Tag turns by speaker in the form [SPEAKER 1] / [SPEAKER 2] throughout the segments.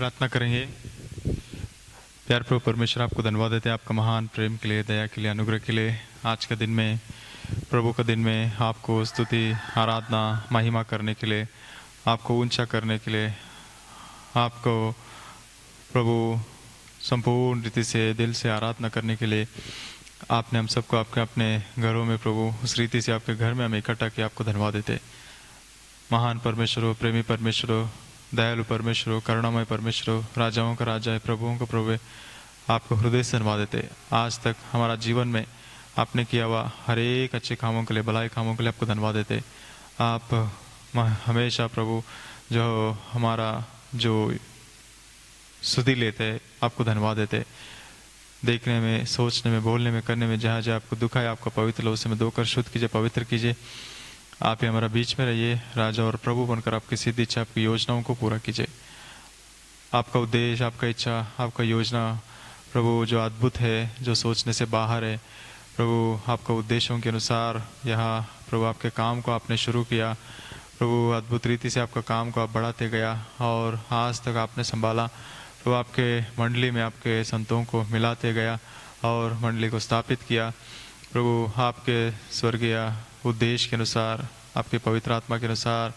[SPEAKER 1] प्रार्थना करेंगे। प्यार प्रभु परमेश्वर, आपको धन्यवाद देते हैं आपका महान प्रेम के लिए, दया के लिए, अनुग्रह के लिए। आज का दिन में, प्रभु का दिन में आपको स्तुति, आराधना, महिमा करने के लिए, आपको ऊंचा करने के लिए, आपको प्रभु संपूर्ण रीति से दिल से आराधना करने के लिए आपने हम सबको आपके अपने घरों में प्रभु उस रीति से आपके घर में हमें इकट्ठा किया। आपको धन्यवाद देते। महान परमेश्वर हो, प्रेमी परमेश्वर हो, दयालु परमेश्वर हो, करुणामय परमेश्वर हो, राजाओं का राजा है, प्रभुओं का प्रभु है, आपको हृदय से धन्यवाद देते। आज तक हमारा जीवन में आपने किया हुआ हर एक अच्छे कामों के लिए, भलाई कामों के लिए आपको धन्यवाद देते। आप हमेशा प्रभु जो हमारा जो स्तुति लेते हैं, आपको धन्यवाद देते। देखने में, सोचने में, बोलने में, करने में जहाँ जहाँ आपको दुख है, आपका पवित्र लो में धोकर शुद्ध कीजिए, पवित्र कीजिए। आप ही हमारा बीच में रहिए, राजा और प्रभु बनकर आपकी सिद्ध इच्छा, आपकी योजनाओं को पूरा कीजिए। आपका उद्देश्य, आपका इच्छा, आपका योजना प्रभु जो अद्भुत है, जो सोचने से बाहर है, प्रभु आपका उद्देश्यों के अनुसार यहाँ प्रभु आपके काम को आपने शुरू किया। प्रभु अद्भुत रीति से आपका काम को आप बढ़ाते गया और आज तक आपने संभाला। प्रभु आपके मंडली में आपके संतों को मिलाते गया और मंडली को स्थापित किया। प्रभु आपके स्वर्गीय उद्देश्य के अनुसार, आपके पवित्र आत्मा के अनुसार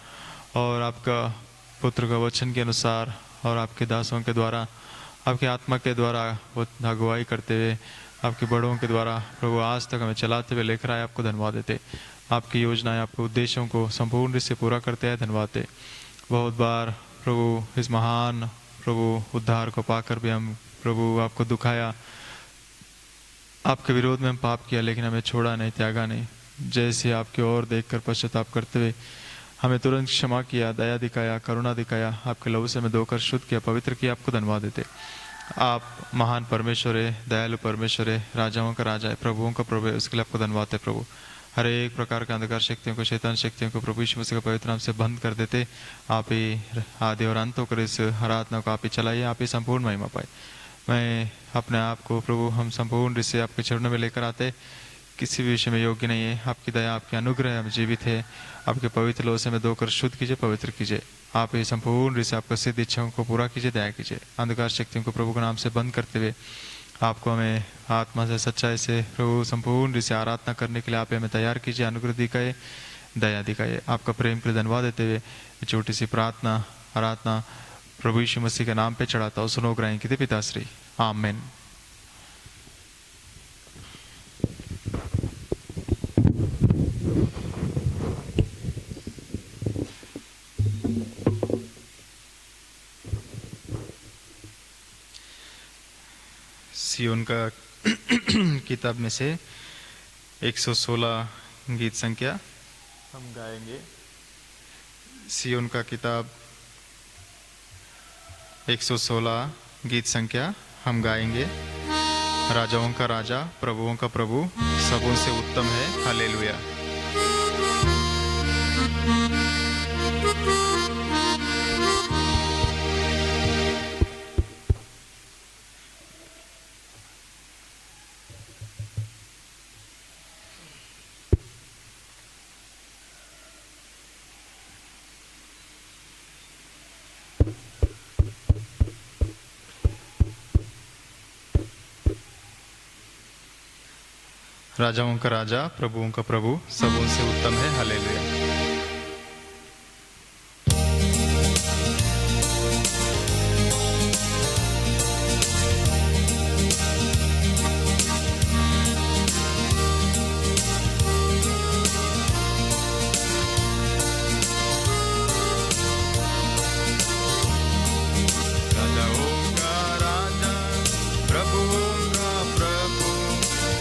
[SPEAKER 1] और आपका पुत्र का वचन के अनुसार और आपके दासों के द्वारा, आपके आत्मा के द्वारा वो अगुवाई करते हुए, आपके बड़ों के द्वारा प्रभु आज तक हमें चलाते हुए लेकर आए। आपको धन्यवाद देते। आपकी योजनाएं, आपके उद्देश्यों को संपूर्ण रूप से पूरा करते हैं, धन्यवाद दे। बहुत बार प्रभु इस महान प्रभु उद्धार को पाकर भी हम प्रभु आपको दुखाया, आपके विरोध में हम पाप किया, लेकिन हमें छोड़ा नहीं, त्यागा नहीं। जैसे आपकी ओर देखकर पश्चाताप करते हुए हमें तुरंत क्षमा किया, दया दिखाया, करुणा दिखाया, आपके लहू से हमें धोकर शुद्ध किया, पवित्र किया। आपको धन्यवाद देते। आप महान परमेश्वर है, दयालु परमेश्वर है, राजाओं का राजा है, प्रभुओं का प्रभु है, उसके लिए आपको धन्यवाद है। प्रभु हर एक प्रकार के अंधकार शक्तियों को, शैतान शक्तियों को प्रभु यीशु मसीह के पवित्र नाम से बंद कर देते। आप ही आदि और अंत होकर इस आराधना को आप ही चलाइए, आप ही संपूर्ण महिमा पाए। मैं अपने आप को प्रभु हम संपूर्ण से आपके चरणों में लेकर आते। किसी भी विषय में योग्य नहीं है, आपकी दया, आपके अनुग्रह हम जीवित है। आपके पवित्र लोह से में धोकर शुद्ध कीजिए, पवित्र कीजिए। आप ये संपूर्ण से आपका सिद्ध इच्छाओं को पूरा कीजिए, दया कीजिए। अंधकार शक्तियों को प्रभु के नाम से बंद करते हुए आपको हमें आत्मा से, सच्चाई से प्रभु संपूर्ण से आराधना करने के लिए आप हमें तैयार कीजिए, अनुग्रह दिखाए, दया दिखाए। आपका प्रेम के लिए धन्यवाद देते हुए छोटी सी प्रार्थना, आराधना प्रभु यीशु मसीह के नाम पे चढ़ाता हूँ। सुनो ग्रहण कीजिए पिताश्री, आमीन। सियोन का किताब में से 116 गीत संख्या हम गाएंगे। सियोन का किताब 116 गीत संख्या हम गाएंगे। राजाओं का राजा, प्रभुओं का प्रभु, सबों से उत्तम है, हालेलुया। राजाओं का राजा, प्रभुओं का प्रभु, सबों से उत्तम है, हालेलुया।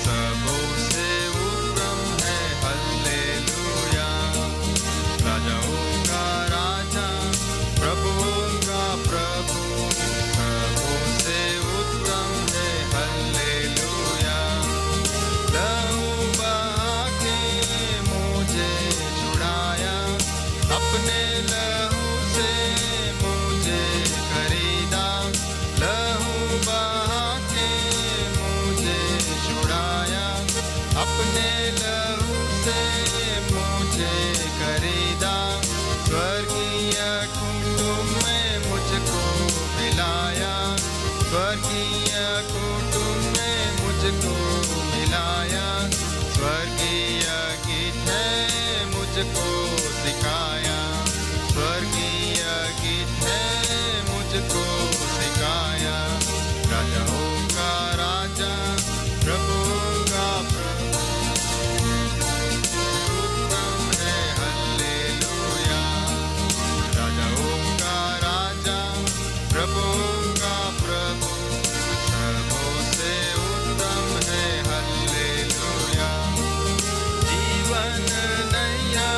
[SPEAKER 2] सबों से उत्तम है, हालेलुया। स्वर्गीय कुटुंब में मुझको मिलाया, स्वर्गीय गीत है मुझको सिखाया, स्वर्गीय गीत है मुझको सिखाया। राजाओं का राजा, प्रभुओं का प्रभु, उत्तम है हल्लेलुया। राजाओं का राजा, प्रभुओं का प्रभु, सबों से उत्तम है हल्लेलुया। जीवन नैया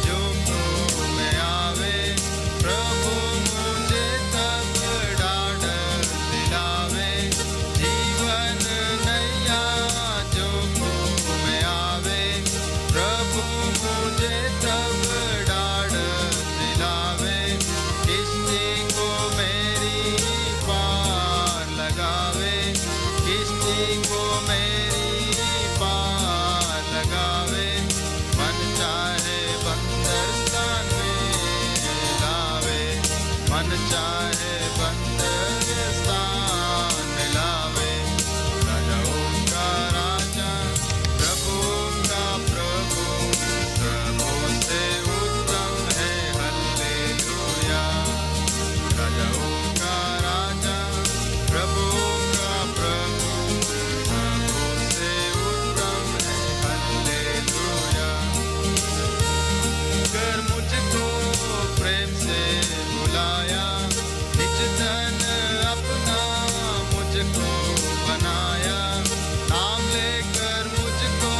[SPEAKER 2] जो में आवे, प्रभु मुझे तब डाढ़ दिलावे। जीवन नैया जो में आवे, प्रभु मुझे तब डाढ़ दिलावे। किश्ती को मेरी पार लगावे, किश्ती को मेरी पार लगावे। मन चाहे बंदर स्थान में लावे, मन चाहे बंदर स्थान में लावे। राजाओं का राजा, प्रभुओं का प्रभु, सबों से उत्तम है हल्लेलुया। राजाओं का राजा, प्रभुओं का प्रभु, सबों से उत्तम है हल्लेलुया। कर मुझको प्रेम से बुलाया, निज धन अपना मुझको बनाया। नाम लेकर मुझको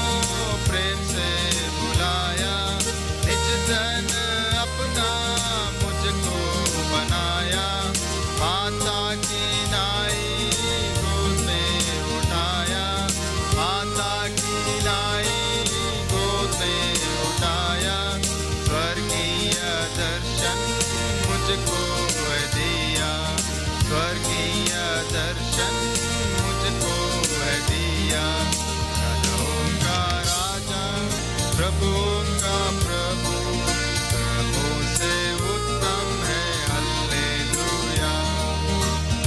[SPEAKER 2] प्रेम से बुलाया, निज धन अपना मुझको बनाया। माता की नाई गोद में उठाया, माता की नाई गोद में उठाया। स्वर्गीय दर्शन मुझको है दिया, स्वर्गीय दर्शन मुझको है दिया। राजाओं का राजा, प्रभुओं का प्रभु, सबों से उत्तम है हल्लेलुया।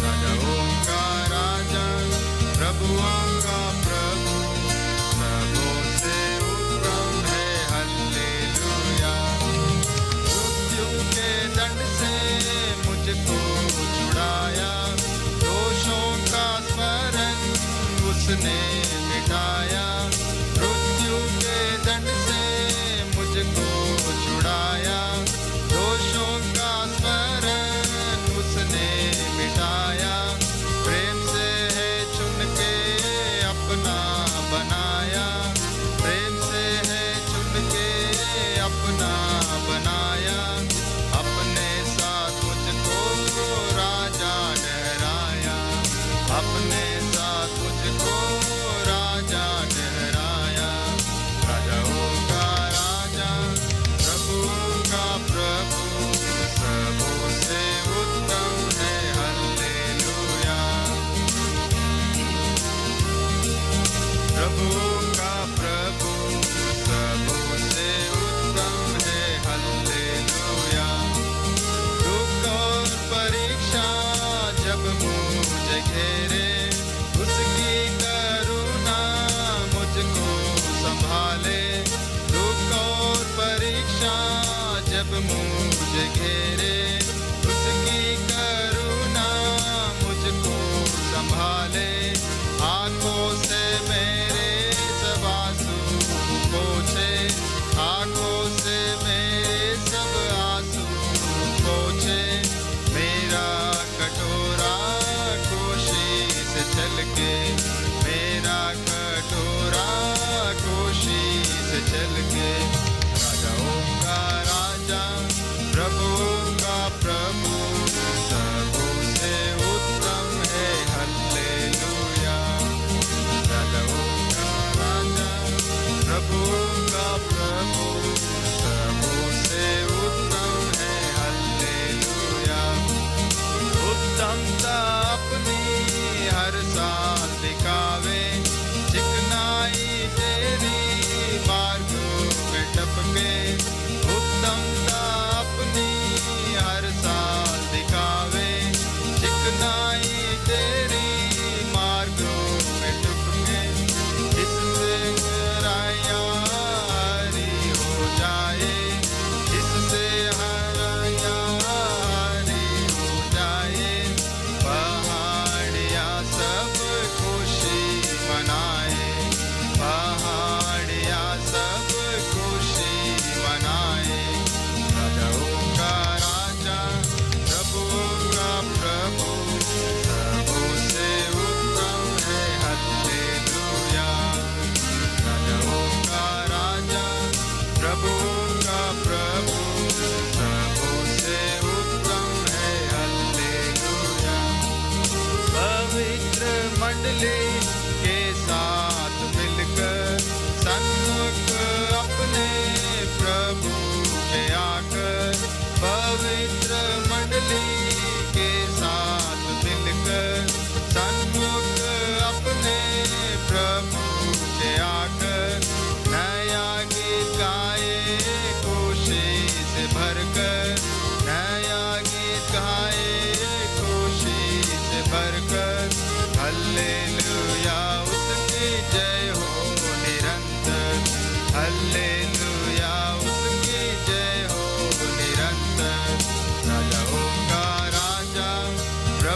[SPEAKER 2] राजाओं का राजा, प्रभुओं का प्रभु, सबों से उत्तम है हल्लेलुया। मृत्यु के दंड से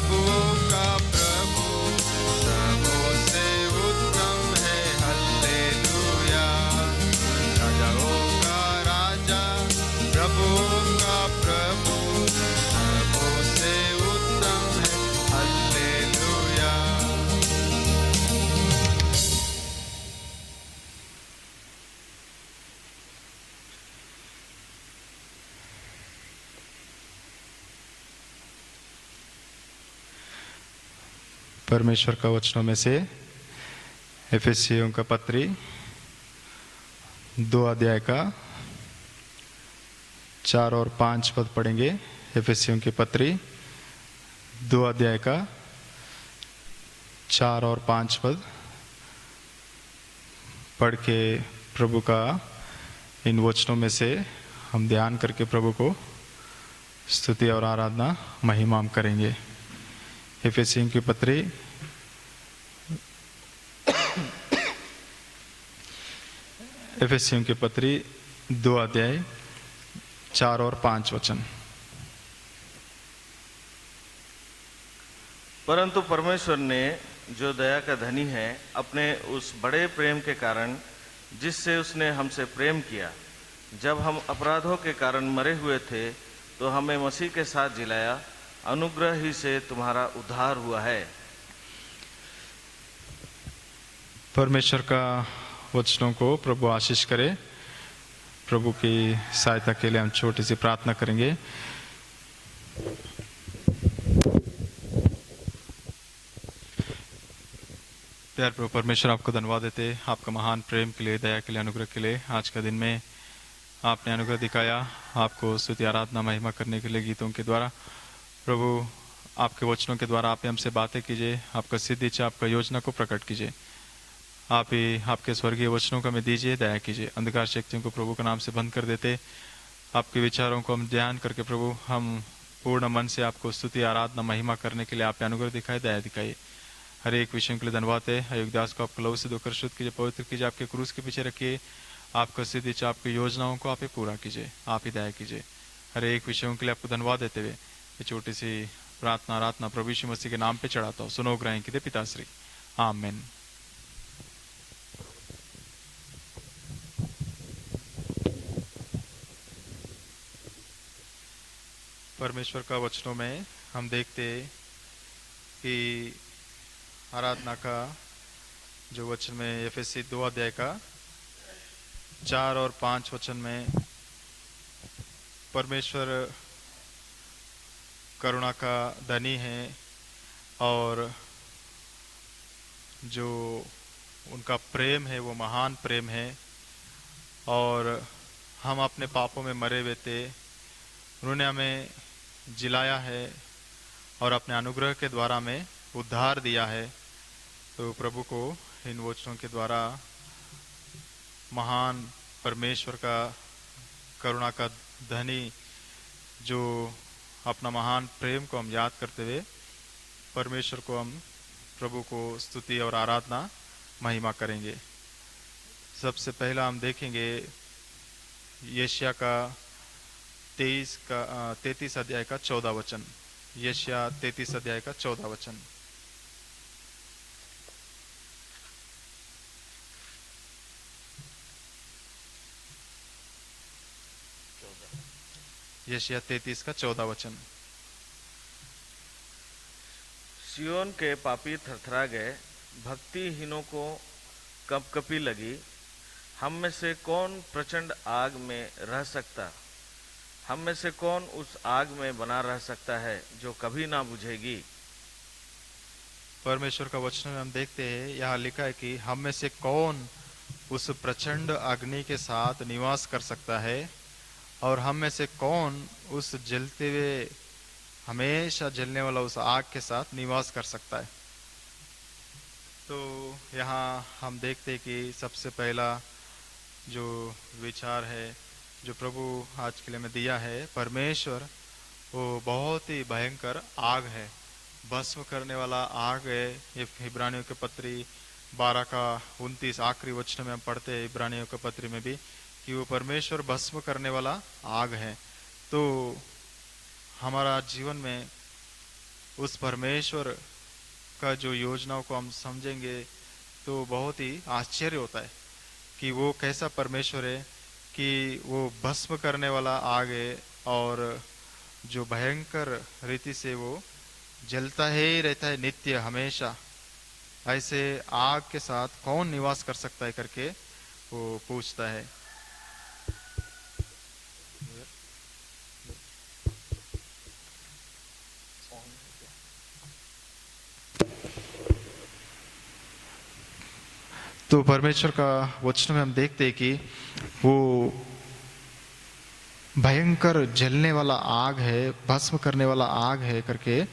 [SPEAKER 2] प्रभुओं का प्रभु सबों से उत्तम है हल्लेलुया। राजाओं का राजा प्रभुओं का प्रभु सबों से उत्तम है हल्लेलुया।
[SPEAKER 1] परमेश्वर का वचनों में से एफेसियों का पत्री 2 अध्याय का 4 और 5 पद पढ़ेंगे। एफेसियों की पत्री 2 अध्याय का 4 और 5 पद पढ़ के प्रभु का इन वचनों में से हम ध्यान करके प्रभु को स्तुति और आराधना महिमा करेंगे। एफेसियों की पत्री एफेसियों की पत्री 2 अध्याय 4 और 5 वचन।
[SPEAKER 3] परंतु परमेश्वर ने जो दया का धनी है अपने उस बड़े प्रेम के कारण जिससे उसने हमसे प्रेम किया, जब हम अपराधों के कारण मरे हुए थे तो हमें मसीह के साथ जिलाया, अनुग्रह ही से तुम्हारा उद्धार हुआ है।
[SPEAKER 1] परमेश्वर का वचनों को प्रभु आशीष करे। प्रभु की सहायता के लिए हम छोटी सी प्रार्थना करेंगे। प्यार प्रभु परमेश्वर, आपको धन्यवाद देते आपका महान प्रेम के लिए, दया के लिए, अनुग्रह के लिए। आज का दिन में आपने अनुग्रह दिखाया, आपको स्तुति आराधना महिमा करने के लिए गीतों के द्वारा। प्रभु आपके वचनों के द्वारा आप हमसे बातें कीजिए, आपका सिद्ध इच्छा, आपका योजना को प्रकट कीजिए। आप ही आपके स्वर्गीय वचनों को हमें दीजिए, दया कीजिए। अंधकार शक्तियों को प्रभु के नाम से बंद कर देते, आपके विचारों को हम ध्यान करके प्रभु हम पूर्ण मन से आपको स्तुति आराधना महिमा करने के लिए आपने अनुग्रह दिखाए, दया दिखाई। हर एक विषय के लिए धन्यवाद है। अयोग्यदास को आपको लहू से धोकर शुद्ध कीजिए, पवित्र कीजिए, आपके क्रूस के पीछे रखिए। आपका सिद्ध इच्छा, आपकी योजनाओं को आप ही पूरा कीजिए, आप ही दया कीजिए। हर एक विषयों के लिए आपको धन्यवाद देते हुए ये छोटी सी प्रार्थना आराधना प्रभु यीशु मसीह के नाम पे चढ़ाता हूँ। सुनो ग्रहण कीजिए पिताश्री, आमीन। परमेश्वर का वचनों में हम देखते कि आराधना का जो वचन में एफएसी 2 अध्याय का 4 और 5 वचन में परमेश्वर करुणा का धनी है और जो उनका प्रेम है वो महान प्रेम है। और हम अपने पापों में मरे हुए थे, उन्होंने हमें जिलाया है और अपने अनुग्रह के द्वारा हमें उद्धार दिया है। तो प्रभु को इन वचनों के द्वारा महान परमेश्वर का करुणा का धनी जो अपना महान प्रेम को हम याद करते हुए परमेश्वर को हम प्रभु को स्तुति और आराधना महिमा करेंगे। सबसे पहला हम देखेंगे यशायाह का 33 अध्याय का 14 वचन। यशायाह 33 अध्याय का 14 वचन। यशायाह 33 का 14 वचन।
[SPEAKER 3] सियोन के पापी थरथरा गए, भक्तिहीनों को कपकपी लगी। हम में से कौन प्रचंड आग में रह सकता? हम में से कौन उस आग में बना रह सकता है जो कभी ना बुझेगी?
[SPEAKER 1] परमेश्वर का वचन में हम देखते हैं, यहाँ लिखा है कि हम में से कौन उस प्रचंड अग्नि के साथ निवास कर सकता है और हम में से कौन उस जलते हुए हमेशा जलने वाला उस आग के साथ निवास कर सकता है। तो यहाँ हम देखते हैं कि सबसे पहला जो विचार है जो प्रभु आज के लिए में दिया है, परमेश्वर वो बहुत ही भयंकर आग है, भस्म करने वाला आग है। ये इब्रानियों के पत्री 12 का 29 आखिरी वचन में हम पढ़ते हैं इब्रानियों के पत्री में भी कि वो परमेश्वर भस्म करने वाला आग है। तो हमारा जीवन में उस परमेश्वर का जो योजनाओं को हम समझेंगे तो बहुत ही आश्चर्य होता है कि वो कैसा परमेश्वर है कि वो भस्म करने वाला आग है और जो भयंकर रीति से वो जलता ही रहता है नित्य हमेशा। ऐसे आग के साथ कौन निवास कर सकता है करके वो पूछता है। तो परमेश्वर का वचन में हम देखते हैं कि वो भयंकर जलने वाला आग है, भस्म करने वाला आग है करके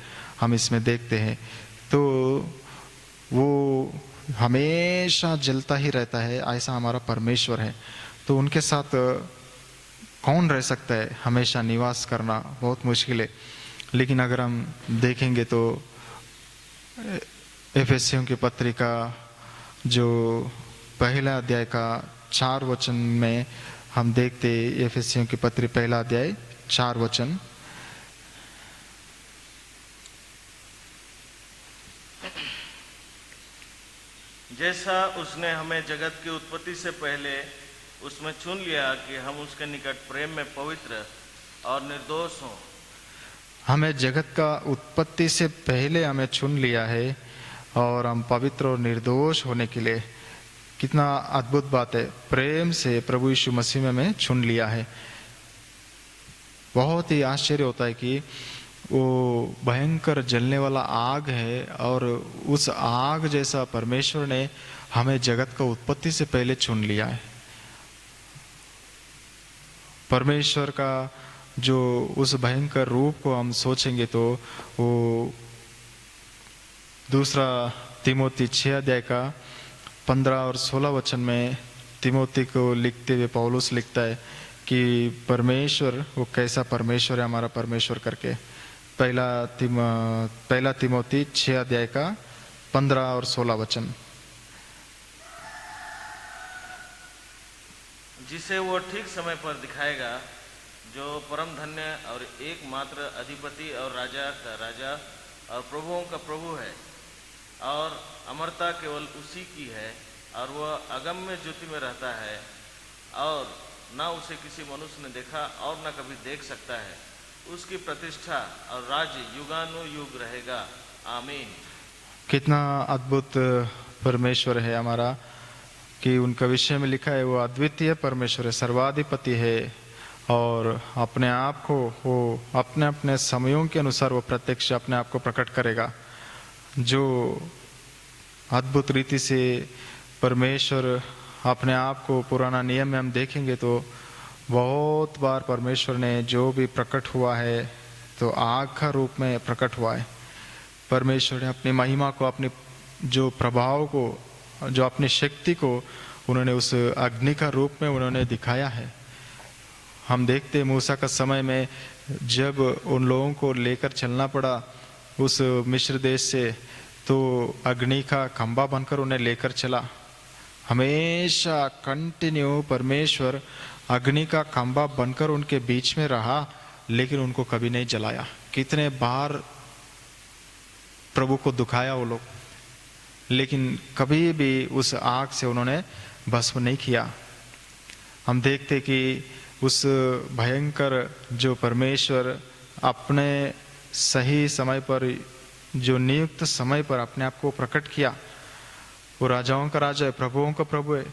[SPEAKER 1] हम इसमें देखते हैं। तो वो हमेशा जलता ही रहता है, ऐसा हमारा परमेश्वर है। तो उनके साथ कौन रह सकता है? हमेशा निवास करना बहुत मुश्किल है। लेकिन अगर हम देखेंगे तो एफेसियों की पत्रिका जो पहला अध्याय का 4 वचन में हम देखते, एफेसियों की पत्री पहला अध्याय 4 वचन।
[SPEAKER 3] जैसा उसने हमें जगत की उत्पत्ति से पहले उसमें चुन लिया कि हम उसके निकट प्रेम में पवित्र और निर्दोष हों।
[SPEAKER 1] हमें जगत का उत्पत्ति से पहले हमें चुन लिया है और हम पवित्र और निर्दोष होने के लिए, कितना अद्भुत बात है। प्रेम से प्रभु यीशु मसीह में हमें चुन लिया है। बहुत ही आश्चर्य होता है कि वो भयंकर जलने वाला आग है और उस आग जैसा परमेश्वर ने हमें जगत का उत्पत्ति से पहले चुन लिया है। परमेश्वर का जो उस भयंकर रूप को हम सोचेंगे तो वो दूसरा तिमोती 6 अध्याय का 15 और 16 वचन में तिमोती को लिखते हुए पौलुस लिखता है कि परमेश्वर वो कैसा परमेश्वर है हमारा परमेश्वर करके। पहला तिमोती 6 अध्याय का 15 और 16 वचन।
[SPEAKER 3] जिसे वो ठीक समय पर दिखाएगा, जो परम धन्य और एकमात्र अधिपति और राजा का राजा और प्रभुओं का प्रभु है, और अमरता केवल उसी की है, और वह अगम्य ज्योति में रहता है, और ना उसे किसी मनुष्य ने देखा और ना कभी देख सकता है। उसकी प्रतिष्ठा और राज्य युगानुयुग रहेगा। आमीन।
[SPEAKER 1] कितना अद्भुत परमेश्वर है हमारा कि उनका विषय में लिखा है वो अद्वितीय परमेश्वर है, सर्वाधिपति है और अपने आप को वो अपने अपने समयों के अनुसार वो प्रत्यक्ष अपने आप को प्रकट करेगा। जो अद्भुत रीति से परमेश्वर अपने आप को पुराना नियम में हम देखेंगे तो बहुत बार परमेश्वर ने जो भी प्रकट हुआ है तो आग का रूप में प्रकट हुआ है। परमेश्वर ने अपनी महिमा को, अपने जो प्रभाव को, जो अपनी शक्ति को उन्होंने उस अग्नि का रूप में उन्होंने दिखाया है। हम देखते मूसा का समय में जब उन लोगों को लेकर चलना पड़ा उस मिस्र देश से, तो अग्नि का खंभा बनकर उन्हें लेकर चला। हमेशा कंटिन्यू परमेश्वर अग्नि का खंभा बनकर उनके बीच में रहा, लेकिन उनको कभी नहीं जलाया। कितने बार प्रभु को दुखाया वो लोग, लेकिन कभी भी उस आग से उन्होंने भस्म नहीं किया। हम देखते कि उस भयंकर जो परमेश्वर अपने सही समय पर, जो नियुक्त समय पर अपने आप को प्रकट किया, वो राजाओं का राजा है, प्रभुओं का प्रभु है।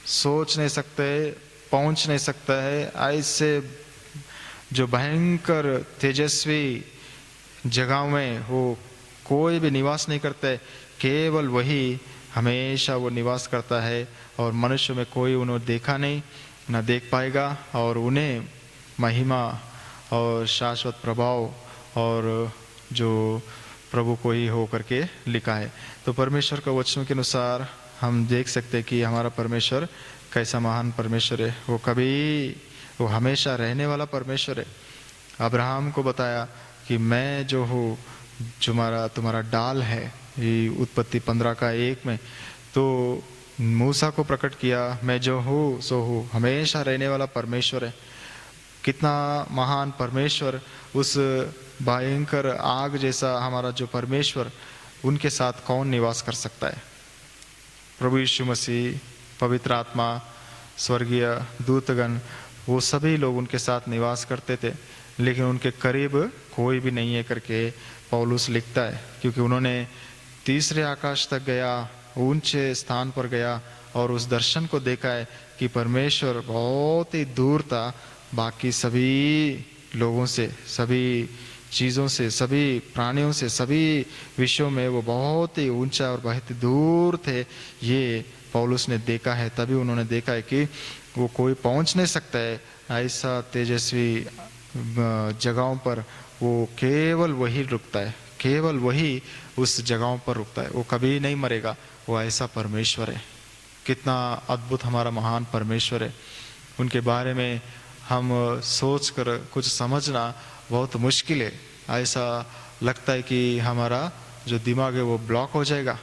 [SPEAKER 1] सोच नहीं सकते, पहुंच नहीं सकता है ऐसे जो भयंकर तेजस्वी जगहों में वो कोई भी निवास नहीं करता है, केवल वही हमेशा वो निवास करता है और मनुष्य में कोई उन्हें देखा नहीं, ना देख पाएगा, और उन्हें महिमा और शाश्वत प्रभाव और जो प्रभु को ही हो करके लिखा है। तो परमेश्वर का वचनों के अनुसार हम देख सकते हैं कि हमारा परमेश्वर कैसा महान परमेश्वर है। वो हमेशा रहने वाला परमेश्वर है। अब्राहम को बताया कि मैं जो हूँ, जो तुम्हारा डाल है, ये उत्पत्ति 15 का 1 में। तो मूसा को प्रकट किया, मैं जो हूँ सो हूँ, हमेशा रहने वाला परमेश्वर है। कितना महान परमेश्वर, उस भयंकर आग जैसा हमारा जो परमेश्वर, उनके साथ कौन निवास कर सकता है। प्रभु यीशु मसीह, पवित्र आत्मा, स्वर्गीय दूतगण, वो सभी लोग उनके साथ निवास करते थे, लेकिन उनके करीब कोई भी नहीं है करके पौलुस लिखता है, क्योंकि उन्होंने तीसरे आकाश तक गया, ऊंचे स्थान पर गया और उस दर्शन को देखा है कि परमेश्वर बहुत ही दूर था, बाकी सभी लोगों से, सभी चीज़ों से, सभी प्राणियों से, सभी विषयों में वो बहुत ही ऊंचा और बहुत ही दूर थे। ये पौलुस ने देखा है, तभी उन्होंने देखा है कि वो कोई पहुंच नहीं सकता है ऐसा तेजस्वी जगहों पर, वो केवल वही रुकता है, केवल वही उस जगहों पर रुकता है, वो कभी नहीं मरेगा। वो ऐसा परमेश्वर है। कितना अद्भुत हमारा महान परमेश्वर है। उनके बारे में हम सोच कर कुछ समझना बहुत मुश्किल है। ऐसा लगता है कि हमारा जो दिमाग है वो ब्लॉक हो जाएगा।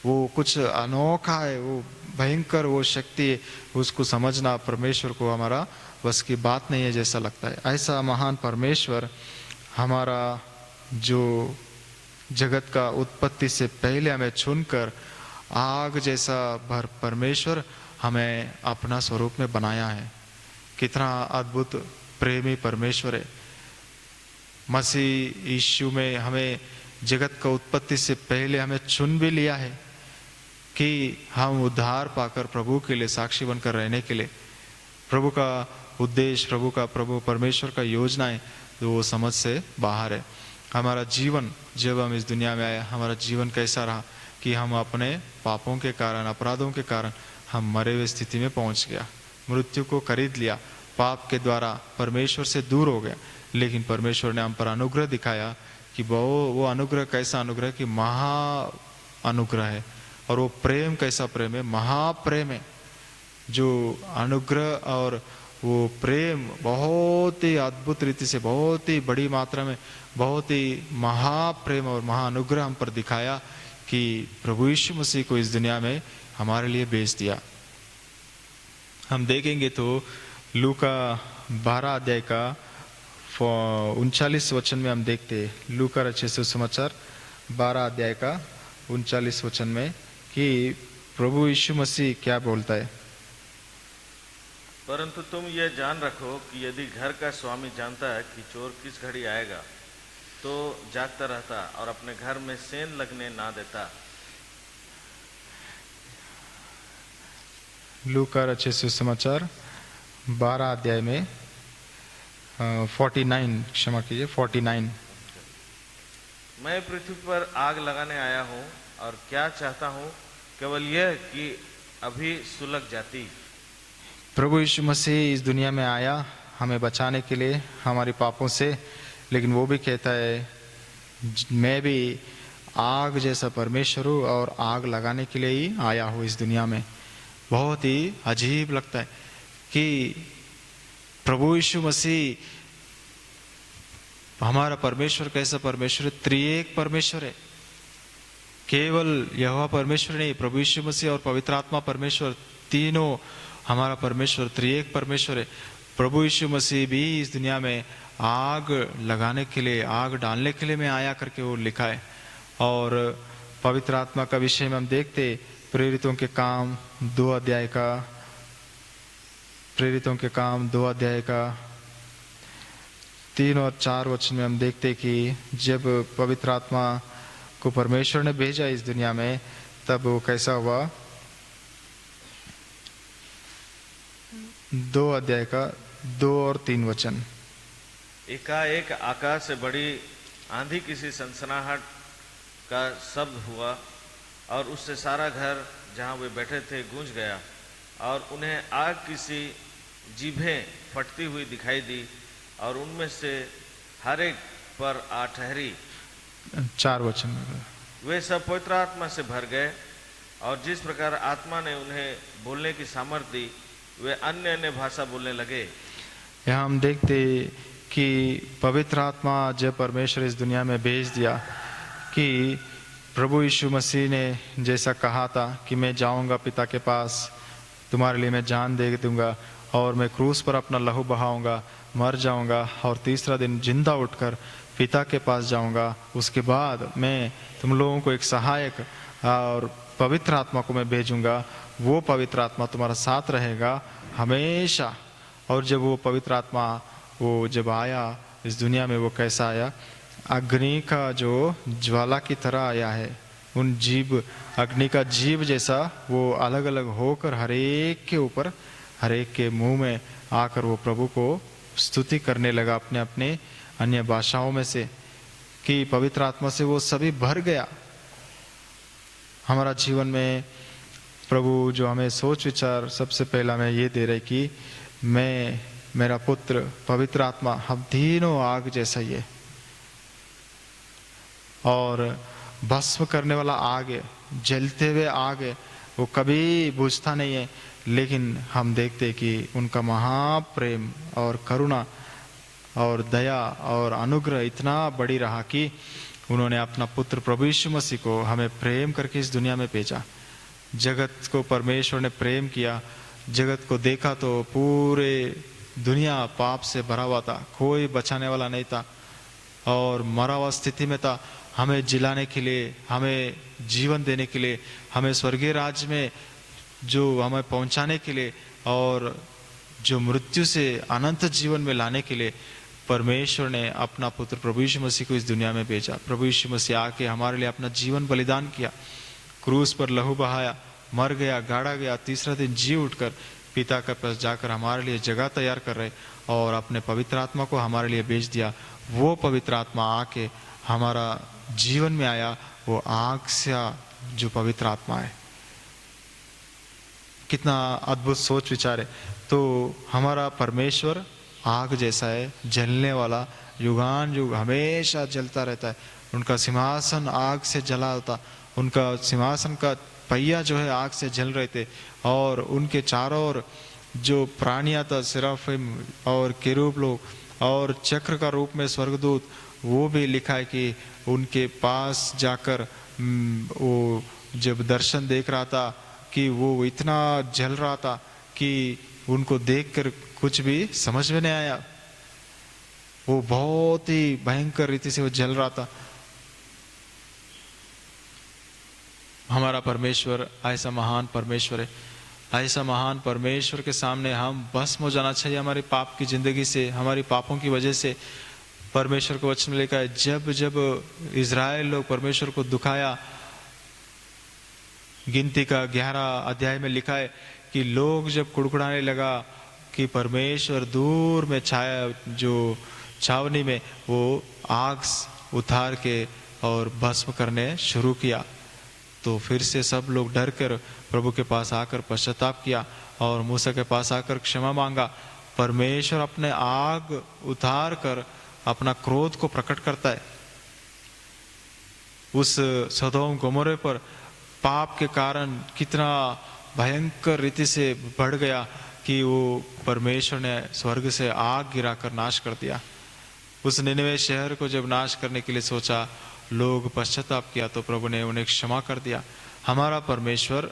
[SPEAKER 1] वो कुछ अनोखा है, वो भयंकर वो शक्ति है, उसको समझना परमेश्वर को हमारा बस की बात नहीं है जैसा लगता है। ऐसा महान परमेश्वर हमारा जो जगत का उत्पत्ति से पहले हमें चुनकर आग जैसा भर परमेश्वर हमें अपना स्वरूप में बनाया है। कितना अद्भुत प्रेमी परमेश्वर है। मसीह यीशु में हमें जगत का उत्पत्ति से पहले हमें चुन भी लिया है कि हम उद्धार पाकर प्रभु के लिए साक्षी बनकर रहने के लिए। प्रभु का उद्देश्य, प्रभु परमेश्वर का योजना है तो वो समझ से बाहर है। हमारा जीवन, जब हम इस दुनिया में आए, हमारा जीवन कैसा रहा कि हम अपने पापों के कारण, अपराधों के कारण हम मरे हुए स्थिति में पहुंच गया, मृत्यु को खरीद लिया, पाप के द्वारा परमेश्वर से दूर हो गया। लेकिन परमेश्वर ने हम पर अनुग्रह दिखाया कि वो अनुग्रह कैसा अनुग्रह कि महा अनुग्रह है, और वो प्रेम कैसा प्रेम है, महाप्रेम है। जो अनुग्रह और वो प्रेम बहुत ही अद्भुत रीति से, बहुत ही बड़ी मात्रा में, बहुत ही महाप्रेम और महाअनुग्रह हम पर दिखाया कि प्रभु यीशु मसीह को इस दुनिया में हमारे लिए भेज दिया। हम देखेंगे तो लूका 12 अध्याय का 39 वचन में हम देखते हैं, लूका रचित सुसमाचार 12 अध्याय का 39 वचन में कि प्रभु यीशु मसीह क्या बोलता है।
[SPEAKER 3] परंतु तुम यह जान रखो कि यदि घर का स्वामी जानता है कि चोर किस घड़ी आएगा, तो जागता रहता और अपने घर में सेंध लगने ना देता।
[SPEAKER 1] लूका रचित सुसमाचार 12 अध्याय में 49, क्षमा कीजिए 49।
[SPEAKER 3] मैं पृथ्वी पर आग लगाने आया हूँ और क्या चाहता हूँ केवल यह कि अभी सुलग जाती।
[SPEAKER 1] प्रभु यीशु मसीह इस दुनिया में आया हमें बचाने के लिए हमारे पापों से, लेकिन वो भी कहता है मैं भी आग जैसा परमेश्वर हूँ और आग लगाने के लिए ही आया हूँ इस दुनिया में। बहुत ही अजीब लगता है कि प्रभु यीशु मसीह हमारा परमेश्वर कैसा परमेश्वर है, त्रिएक परमेश्वर है। केवल यहोवा परमेश्वर नहीं, प्रभु यीशु मसीह और पवित्र आत्मा परमेश्वर, तीनों हमारा परमेश्वर त्रिएक परमेश्वर है। प्रभु यीशु मसीह भी इस दुनिया में आग लगाने के लिए, आग डालने के लिए मैं आया करके वो लिखा है। और पवित्र आत्मा का विषय में हम देखते प्रेरितों के काम 2 अध्याय का, प्रेरितों के काम 2 अध्याय का 3 और 4 वचन में हम देखते कि जब पवित्र आत्मा को परमेश्वर ने भेजा इस दुनिया में, तब वो कैसा हुआ। 2 अध्याय का 2 और 3 वचन।
[SPEAKER 3] एकाएक आकाश से बड़ी आंधी किसी सनसनाहट का शब्द हुआ और उससे सारा घर जहाँ वे बैठे थे गूंज गया, और उन्हें आग किसी जीभें फटती हुई दिखाई दी और उनमें से हर एक पर आ ठहरी।
[SPEAKER 1] 4 वचन।
[SPEAKER 3] वे सब पवित्र आत्मा से भर गए और जिस प्रकार आत्मा ने उन्हें बोलने की सामर्थ्य दी, वे अन्य अन्य भाषा बोलने लगे।
[SPEAKER 1] यहाँ हम देखते कि पवित्र आत्मा जब परमेश्वर इस दुनिया में भेज दिया कि प्रभु यीशु मसीह ने जैसा कहा था कि मैं जाऊंगा पिता के पास, तुम्हारे लिए मैं जान दे दूंगा और मैं क्रूस पर अपना लहू बहाऊंगा, मर जाऊंगा और तीसरा दिन जिंदा उठकर पिता के पास जाऊंगा। उसके बाद मैं तुम लोगों को एक सहायक और पवित्र आत्मा को मैं भेजूंगा। वो पवित्र आत्मा तुम्हारा साथ रहेगा हमेशा। और जब वो पवित्र आत्मा वो जब आया इस दुनिया में, वो कैसा आया? अग्नि का जो ज्वाला की तरह आया है। उन जीव, अग्नि का जीव जैसा वो अलग अलग होकर हरेक के ऊपर, हरेक के मुंह में आकर वो प्रभु को स्तुति करने लगा अपने अपने अन्य भाषाओं में से, कि पवित्र आत्मा से वो सभी भर गया। हमारा जीवन में प्रभु जो हमें सोच विचार सबसे पहला में ये दे रहे कि मैं, मेरा पुत्र, पवित्र आत्मा, हम तीनों आग जैसा ही है और भस्म करने वाला आग है, जलते हुए आग है, वो कभी बुझता नहीं है। लेकिन हम देखते कि उनका महाप्रेम और करुणा और दया और अनुग्रह इतना बड़ी रहा कि उन्होंने अपना पुत्र प्रभु यीशु मसीह को हमें प्रेम करके इस दुनिया में भेजा। जगत को परमेश्वर ने प्रेम किया। जगत को देखा तो पूरे दुनिया पाप से भरा हुआ था, कोई बचाने वाला नहीं था और मरा हुआ स्थिति में था। हमें जिलाने के लिए, हमें जीवन देने के लिए, हमें स्वर्गीय राज्य में जो हमें पहुंचाने के लिए और जो मृत्यु से अनंत जीवन में लाने के लिए परमेश्वर ने अपना पुत्र प्रभु यीशु मसीह को इस दुनिया में भेजा। प्रभु यीशु मसीह आके हमारे लिए अपना जीवन बलिदान किया, क्रूस पर लहू बहाया, मर गया, गाड़ा गया, तीसरा दिन जी उठकर पिता के पास जाकर हमारे लिए जगह तैयार कर रहे और अपने पवित्र आत्मा को हमारे लिए भेज दिया। वो पवित्र आत्मा आके हमारा जीवन में आया, वो आग से जो पवित्र आत्मा है। कितना अद्भुत सोच विचार है। तो हमारा परमेश्वर आग जैसा है, जलने वाला, युगान युग हमेशा जलता रहता है। उनका सिंहासन आग से जला होता, उनका सिंहासन का पहिया जो है आग से जल रहे थे और उनके चारों ओर जो प्राणियां था, सिराफिम और केरूब लोग और चक्र का रूप में स्वर्गदूत, वो भी लिखा है कि उनके पास जाकर वो जब दर्शन देख रहा था कि वो इतना जल रहा था कि उनको देखकर कुछ भी समझ में नहीं आया। वो बहुत ही भयंकर रीति से वो जल रहा था। हमारा परमेश्वर ऐसा महान परमेश्वर है। ऐसा महान परमेश्वर के सामने हम भस्म हो जाना चाहिए हमारे पाप की जिंदगी से, हमारी पापों की वजह से। परमेश्वर को वचन में लिखा है, जब जब इज़राइल लोग परमेश्वर को दुखाया, गिनती का 11 अध्याय में लिखा है कि लोग जब कुड़कुड़ाने लगा कि परमेश्वर दूर में छाया, जो छावनी में वो आग उतार के और भस्म करने शुरू किया, तो फिर से सब लोग डर कर प्रभु के पास आकर पश्चाताप किया और मूसा के पास आकर क्षमा मांगा। परमेश्वर अपने आग उतार कर अपना क्रोध को प्रकट करता है। उस सदोम गोमोरे पर पाप के कारण कितना भयंकर रीति से बढ़ गया कि वो परमेश्वर ने स्वर्ग से आग गिराकर नाश कर दिया। उस निनवे शहर को जब नाश करने के लिए सोचा, लोग पश्चाताप किया तो प्रभु ने उन्हें क्षमा कर दिया। हमारा परमेश्वर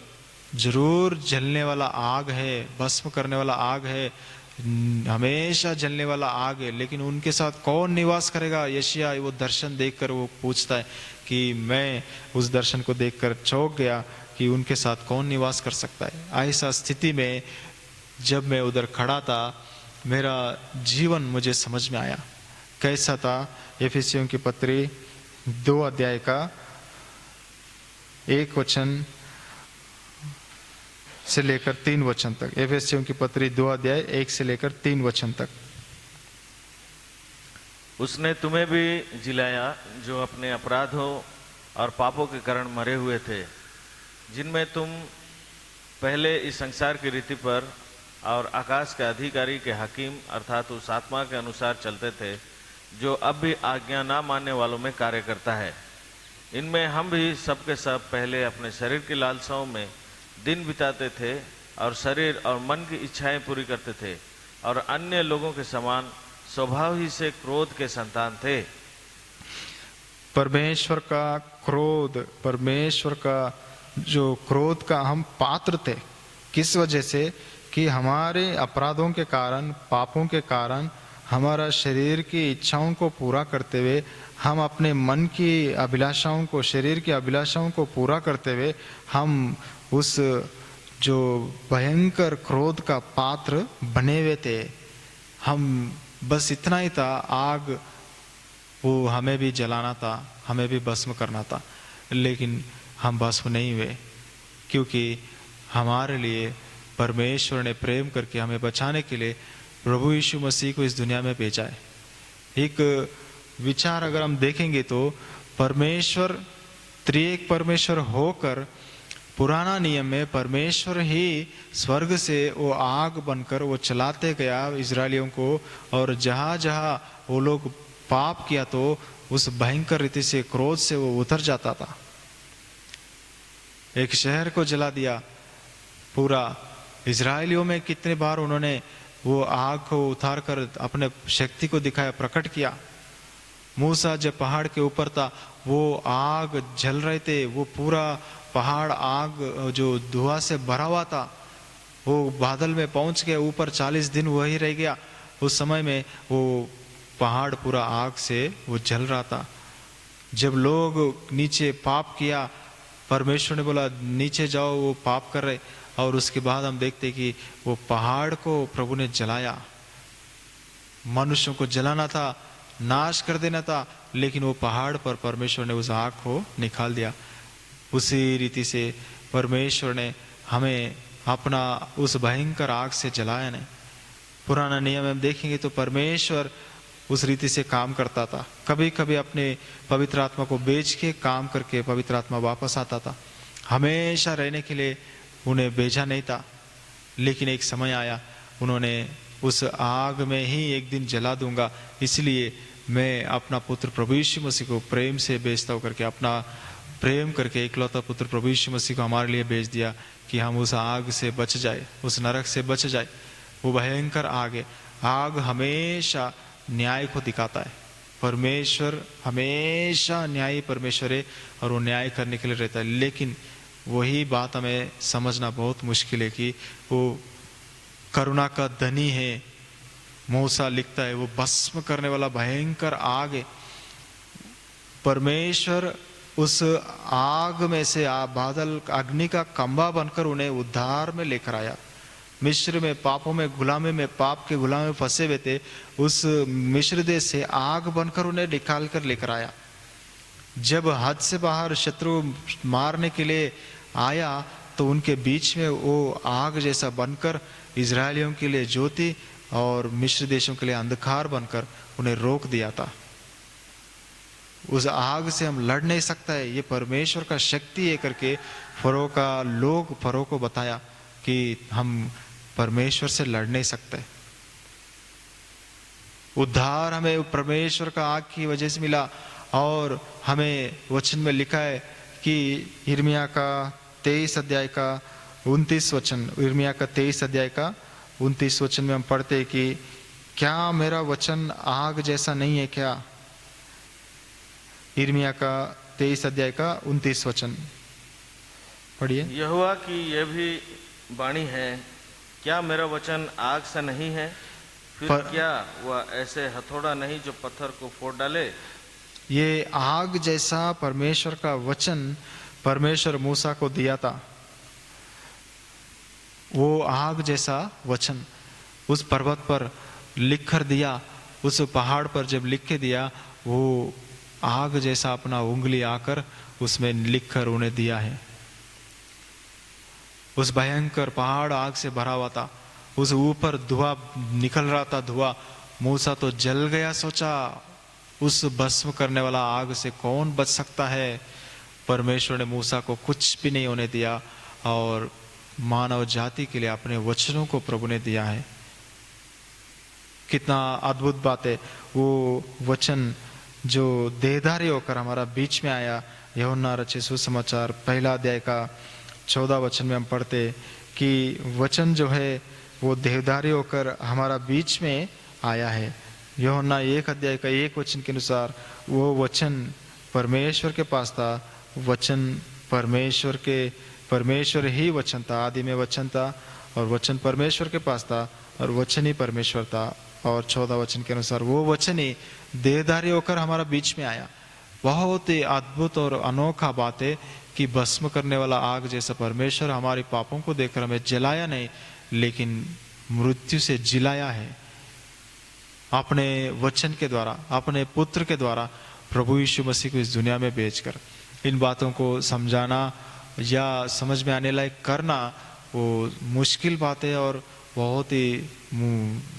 [SPEAKER 1] जरूर जलने वाला आग है, भस्म करने वाला आग है, हमेशा जलने वाला आग है। लेकिन उनके साथ कौन निवास करेगा? यशायाह वो दर्शन देखकर वो पूछता है कि मैं उस दर्शन को देखकर चौंक गया कि उनके साथ कौन निवास कर सकता है। ऐसा स्थिति में जब मैं उधर खड़ा था, मेरा जीवन मुझे समझ में आया कैसा था। एफिसियों की पत्री 2 अध्याय का 1 वचन से लेकर 3 वचन तक। एफिसियों की पत्री 2 अध्याय 1 से लेकर 3 वचन तक।
[SPEAKER 3] उसने तुम्हें भी जिलाया जो अपने अपराधों और पापों के कारण मरे हुए थे, जिनमें तुम पहले इस संसार की रीति पर और आकाश के अधिकारी के हकीम अर्थात उस आत्मा के अनुसार चलते थे जो अब भी आज्ञा ना मानने वालों में कार्य करता है। इनमें हम भी सब के सब पहले अपने शरीर की लालसाओं में दिन बिताते थे और शरीर और मन की इच्छाएं पूरी करते थे और अन्य लोगों के समान स्वभाव ही से क्रोध के संतान थे।
[SPEAKER 1] परमेश्वर का क्रोध, परमेश्वर का जो क्रोध का हम पात्र थे, किस वजह से
[SPEAKER 4] कि हमारे अपराधों के कारण, पापों के कारण, हमारा शरीर की इच्छाओं को पूरा करते हुए, हम अपने मन की अभिलाषाओं को, शरीर की अभिलाषाओं को पूरा करते हुए हम उस जो भयंकर क्रोध का पात्र बने हुए थे। हम बस इतना ही था, आग वो हमें भी जलाना था, हमें भी भस्म करना था, लेकिन हम भस्म नहीं हुए, क्योंकि हमारे लिए परमेश्वर ने प्रेम करके हमें बचाने के लिए प्रभु यीशु मसीह को इस दुनिया में भेजा है। एक विचार अगर हम देखेंगे तो परमेश्वर, त्रिएक परमेश्वर होकर, पुराना नियम में परमेश्वर ही स्वर्ग से वो आग बनकर वो चलाते गया इजरायलियों को, और जहाँ जहाँ वो लोग पाप किया तो उस भयंकर रीति से, क्रोध से वो उतर जाता था। एक शहर को जला दिया पूरा। इजरायलियों में कितने बार उन्होंने वो आग को उतार कर अपने शक्ति को दिखाया, प्रकट किया। मूसा जब पहाड़ के ऊपर था, वो आग जल रहे थे, वो पूरा पहाड़ आग जो धुआं से भरा हुआ था, वो बादल में पहुंच गया, ऊपर 40 दिन वही रह गया। उस समय में वो पहाड़ पूरा आग से वो जल रहा था। जब लोग नीचे पाप किया, परमेश्वर ने बोला नीचे जाओ, वो पाप कर रहे, और उसके बाद हम देखते कि वो पहाड़ को प्रभु ने जलाया। मनुष्यों को जलाना था, नाश कर देना था, लेकिन वो पहाड़ पर परमेश्वर ने उस आग को निकाल दिया। उसी रीति से परमेश्वर ने हमें अपना उस भयंकर आग से जलाया नहीं। पुराना नियम में देखेंगे तो परमेश्वर उस रीति से काम करता था। कभी कभी अपने पवित्र आत्मा को बेच के काम करके पवित्र आत्मा वापस आता था। हमेशा रहने के लिए उन्हें भेजा नहीं था, लेकिन एक समय आया, उन्होंने उस आग में ही एक दिन जला दूंगा, इसलिए मैं अपना पुत्र प्रभु यीशु मसीह को प्रेम से भेजता हूँ करके, अपना प्रेम करके इकलौता पुत्र प्रभु यीशु मसीह को हमारे लिए भेज दिया कि हम उस आग से बच जाए, उस नरक से बच जाए। वो भयंकर आग है। आग हमेशा न्याय को दिखाता है। परमेश्वर हमेशा न्यायी परमेश्वर है और वो न्याय करने के लिए रहता है, लेकिन वही बात हमें समझना बहुत मुश्किल है कि वो करुणा का धनी है। मूसा लिखता है वो भस्म करने वाला भयंकर आग है। परमेश्वर उस आग में से बादल अग्नि का खंभा बनकर उन्हें उद्धार में लेकर आया। मिस्र में पापों में, गुलामी में, पाप के गुलामी में फंसे हुए थे, उस मिस्र देश से आग बनकर उन्हें निकाल कर लेकर आया। जब हद से बाहर शत्रु मारने के लिए आया तो उनके बीच में वो आग जैसा बनकर इजरायलियों के लिए ज्योति और मिस्र देशों के लिए अंधकार बनकर उन्हें रोक दिया था। उस आग से हम लड़ नहीं सकता है, ये परमेश्वर का शक्ति है करके फरो को बताया कि हम परमेश्वर से लड़ नहीं सकते। उद्धार हमें परमेश्वर का आग की वजह से मिला, और हमें वचन में लिखा है कि यिर्मयाह का 23 अध्याय का 29 वचन, यिर्मयाह का 23 अध्याय का 29 वचन में हम पढ़ते हैं कि क्या मेरा वचन आग जैसा नहीं है क्या? यिर्मयाह का 23 अध्याय का 29 वचन पढ़िए।
[SPEAKER 3] यहोवा की यह भी वाणी है, क्या मेरा वचन आग सा नहीं है? फिर क्या वह ऐसे हथौड़ा नहीं जो पत्थर को फोड़ डाले?
[SPEAKER 4] ये आग जैसा परमेश्वर का वचन परमेश्वर मूसा को दिया था। वो आग जैसा वचन उस पर्वत पर लिख कर दिया, उस पहाड़ पर जब लिख के दिया, वो आग जैसा अपना उंगली आकर उसमें लिख कर उन्हें दिया है। उस भयंकर पहाड़ आग से भरा हुआ था, उस ऊपर धुआं निकल रहा था, धुआं। मूसा तो जल गया, सोचा उस भस्म करने वाला आग से कौन बच सकता है। परमेश्वर ने मूसा को कुछ भी नहीं होने दिया, और मानव जाति के लिए अपने वचनों को प्रभु ने दिया है। कितना अद्भुत बात है। वो वचन जो देहधारी होकर हमारा बीच में आया। यूहन्ना रचित सुसमाचार 1 अध्याय का 14 वचन में हम पढ़ते कि वचन जो है वो देहधारी होकर हमारा बीच में आया है। यूहन्ना 1 अध्याय का 1 वचन के अनुसार वो वचन परमेश्वर के पास था, वचन परमेश्वर ही वचन था, आदि में वचन था, और वचन परमेश्वर के पास था और वचन ही परमेश्वर था। और 14 वचन के अनुसार वो वचन ही देहधारी होकर हमारा बीच में आया। बहुत ही अद्भुत और अनोखा बात है कि भस्म करने वाला आग जैसा परमेश्वर हमारे पापों को देखकर हमें जलाया नहीं, लेकिन मृत्यु से जिलाया है अपने वचन के द्वारा, अपने पुत्र के द्वारा प्रभु यीशु मसीह को इस दुनिया में भेजकर। इन बातों को समझाना या समझ में आने लायक करना वो मुश्किल बात है और बहुत ही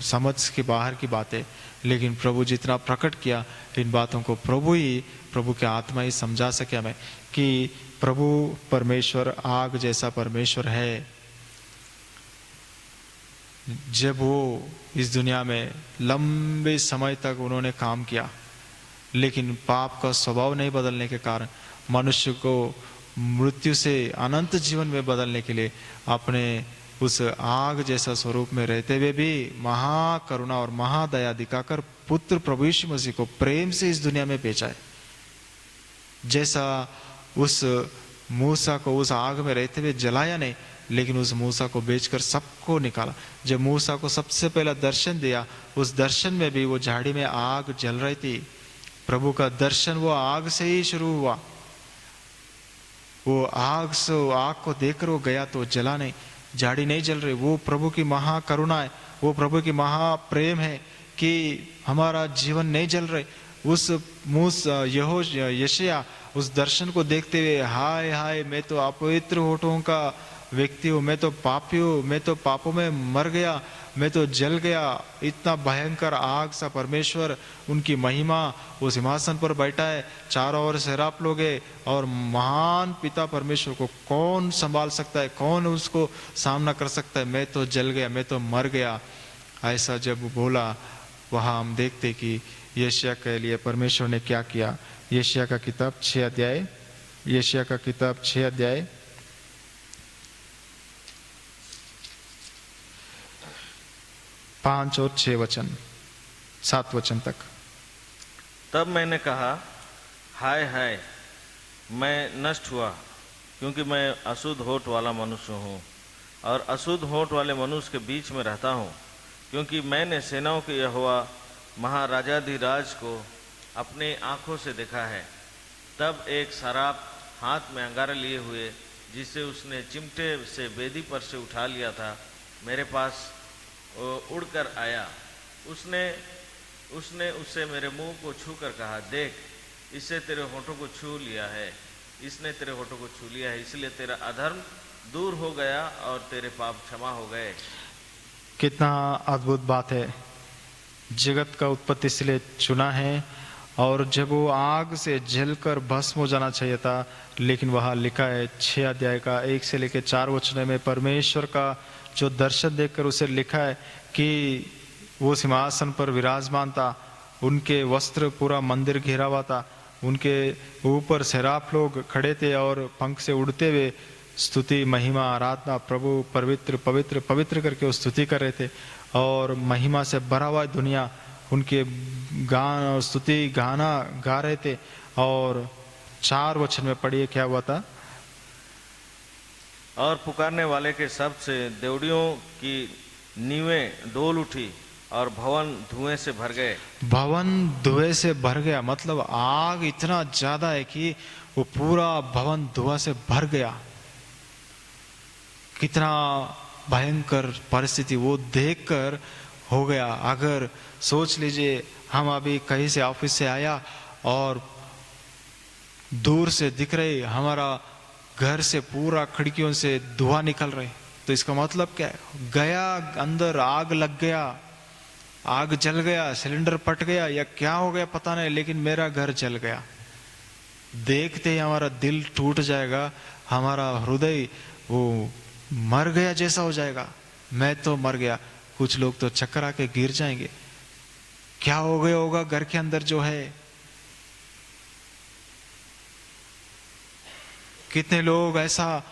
[SPEAKER 4] समझ के बाहर की बात है, लेकिन प्रभु जितना प्रकट किया इन बातों को प्रभु के आत्मा ही समझा सके हमें कि प्रभु परमेश्वर आग जैसा परमेश्वर है। जब वो इस दुनिया में लंबे समय तक उन्होंने काम किया, लेकिन पाप का स्वभाव नहीं बदलने के कारण मनुष्य को मृत्यु से अनंत जीवन में बदलने के लिए अपने उस आग जैसा स्वरूप में रहते हुए भी महाकरुणा और महादया दिखाकर पुत्र प्रभु यीशु मसीह को प्रेम से इस दुनिया में भेजा है। जैसा उस मूसा को उस आग में रहते हुए जलाया नहीं, लेकिन उस मूसा को बेचकर सबको निकाला। जब मूसा को सबसे पहला दर्शन दिया, उस दर्शन में भी वो झाड़ी में आग जल रही थी। प्रभु का दर्शन वो आग से ही शुरू हुआ। वो आग को देखकर वो गया तो जला नहीं, झाड़ी नहीं जल रही। वो प्रभु की महाकरुणा है, वो प्रभु की महाप्रेम है कि हमारा जीवन नहीं जल रहे। उस यशायाह उस दर्शन को देखते हुए हाय हाय मैं तो अपवित्र होठों का व्यक्ति हूँ, मैं तो पापी हूँ, मैं तो पापों में मर गया, मैं तो जल गया। इतना भयंकर आग सा परमेश्वर, उनकी महिमा, वो सिंहासन पर बैठा है, चारों ओर सेराफ लोग है, और महान पिता परमेश्वर को कौन संभाल सकता है, कौन उसको सामना कर सकता है। मैं तो जल गया, मैं तो मर गया। ऐसा जब बोला, वहाँ हम देखते कि यशायाह के लिए परमेश्वर ने क्या किया। यशायाह का किताब 6 अध्याय, यशायाह का किताब 6 अध्याय 5 और 6 वचन, 7 वचन तक।
[SPEAKER 3] तब मैंने कहा, हाय हाय मैं नष्ट हुआ, क्योंकि मैं अशुद्ध होठ वाला मनुष्य हूँ और अशुद्ध होठ वाले मनुष्य के बीच में रहता हूँ, क्योंकि मैंने सेनाओं के यहोवा महाराजाधिराज को अपने आँखों से देखा है। तब एक सराप हाथ में अंगारा लिए हुए, जिसे उसने चिमटे से वेदी पर से उठा लिया था, मेरे पास उड़कर आया। उसने उससे मेरे मुंह को छू कर कहा, देख इससे तेरे होठों को छू लिया है, इसने तेरे होठों को छू लिया है, इसलिए तेरा अधर्म दूर हो गया और तेरे पाप क्षमा हो गए।
[SPEAKER 4] कितना अद्भुत बात है। जगत का उत्पत्ति इसलिए चुना है, और जब वो आग से जलकर भस्म हो जाना चाहिए था, लेकिन वहाँ लिखा है 6 अध्याय का 1 से लेकर 4 वचन में परमेश्वर का जो दर्शन देखकर उसे लिखा है कि वो सिंहासन पर विराजमान था, उनके वस्त्र पूरा मंदिर घेरा हुआ था, उनके ऊपर सेराफ लोग खड़े थे और पंख से उड़ते हुए स्तुति महिमा आराधना प्रभु पवित्र पवित्र पवित्र करके वो स्तुति कर रहे थे, और महिमा से भरा हुआ दुनिया उनके गान और स्तुति गाना गा रहे थे। और 4 वचन में पढ़िए क्या हुआ था।
[SPEAKER 3] और पुकारने वाले के शब्द से देवड़ियों की नींवें डोल उठी और भवन धुएं से भर गए।
[SPEAKER 4] भवन धुएं से भर गया मतलब आग इतना ज्यादा है कि वो पूरा भवन धुआं से भर गया। कितना भयंकर परिस्थिति वो देखकर हो गया। अगर सोच लीजिए हम अभी कहीं से ऑफिस से आया और दूर से दिख रही हमारा घर से पूरा खिड़कियों से धुआं निकल रहे, तो इसका मतलब क्या है? गया अंदर आग लग गया, आग जल गया, सिलेंडर फट गया या क्या हो गया पता नहीं, लेकिन मेरा घर जल गया। देखते ही हमारा दिल टूट जाएगा, हमारा हृदय वो मर गया जैसा हो जाएगा। मैं तो मर गया, कुछ लोग तो चक्कर आके गिर जाएंगे। क्या हो गया होगा घर के अंदर जो है। कितने लोग ऐसा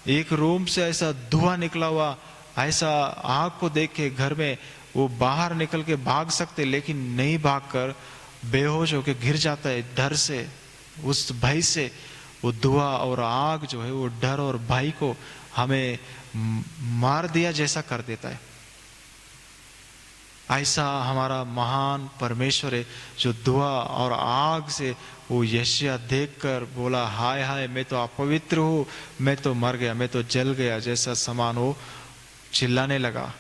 [SPEAKER 4] एक रूम से ऐसा धुआं निकला हुआ, ऐसा आग को देख के घर में वो बाहर निकल के भाग सकते, लेकिन नहीं भागकर बेहोश होके गिर जाता है डर से, उस भय से। वो धुआं और आग जो है वो डर और भय को हमें मार दिया जैसा कर देता है। ऐसा हमारा महान परमेश्वर है जो धुआं और आग से वो यशायाह देखकर बोला, हाय हाय मैं तो अपवित्र हूँ, मैं तो मर गया, मैं तो जल गया जैसा समान हो चिल्लाने लगा।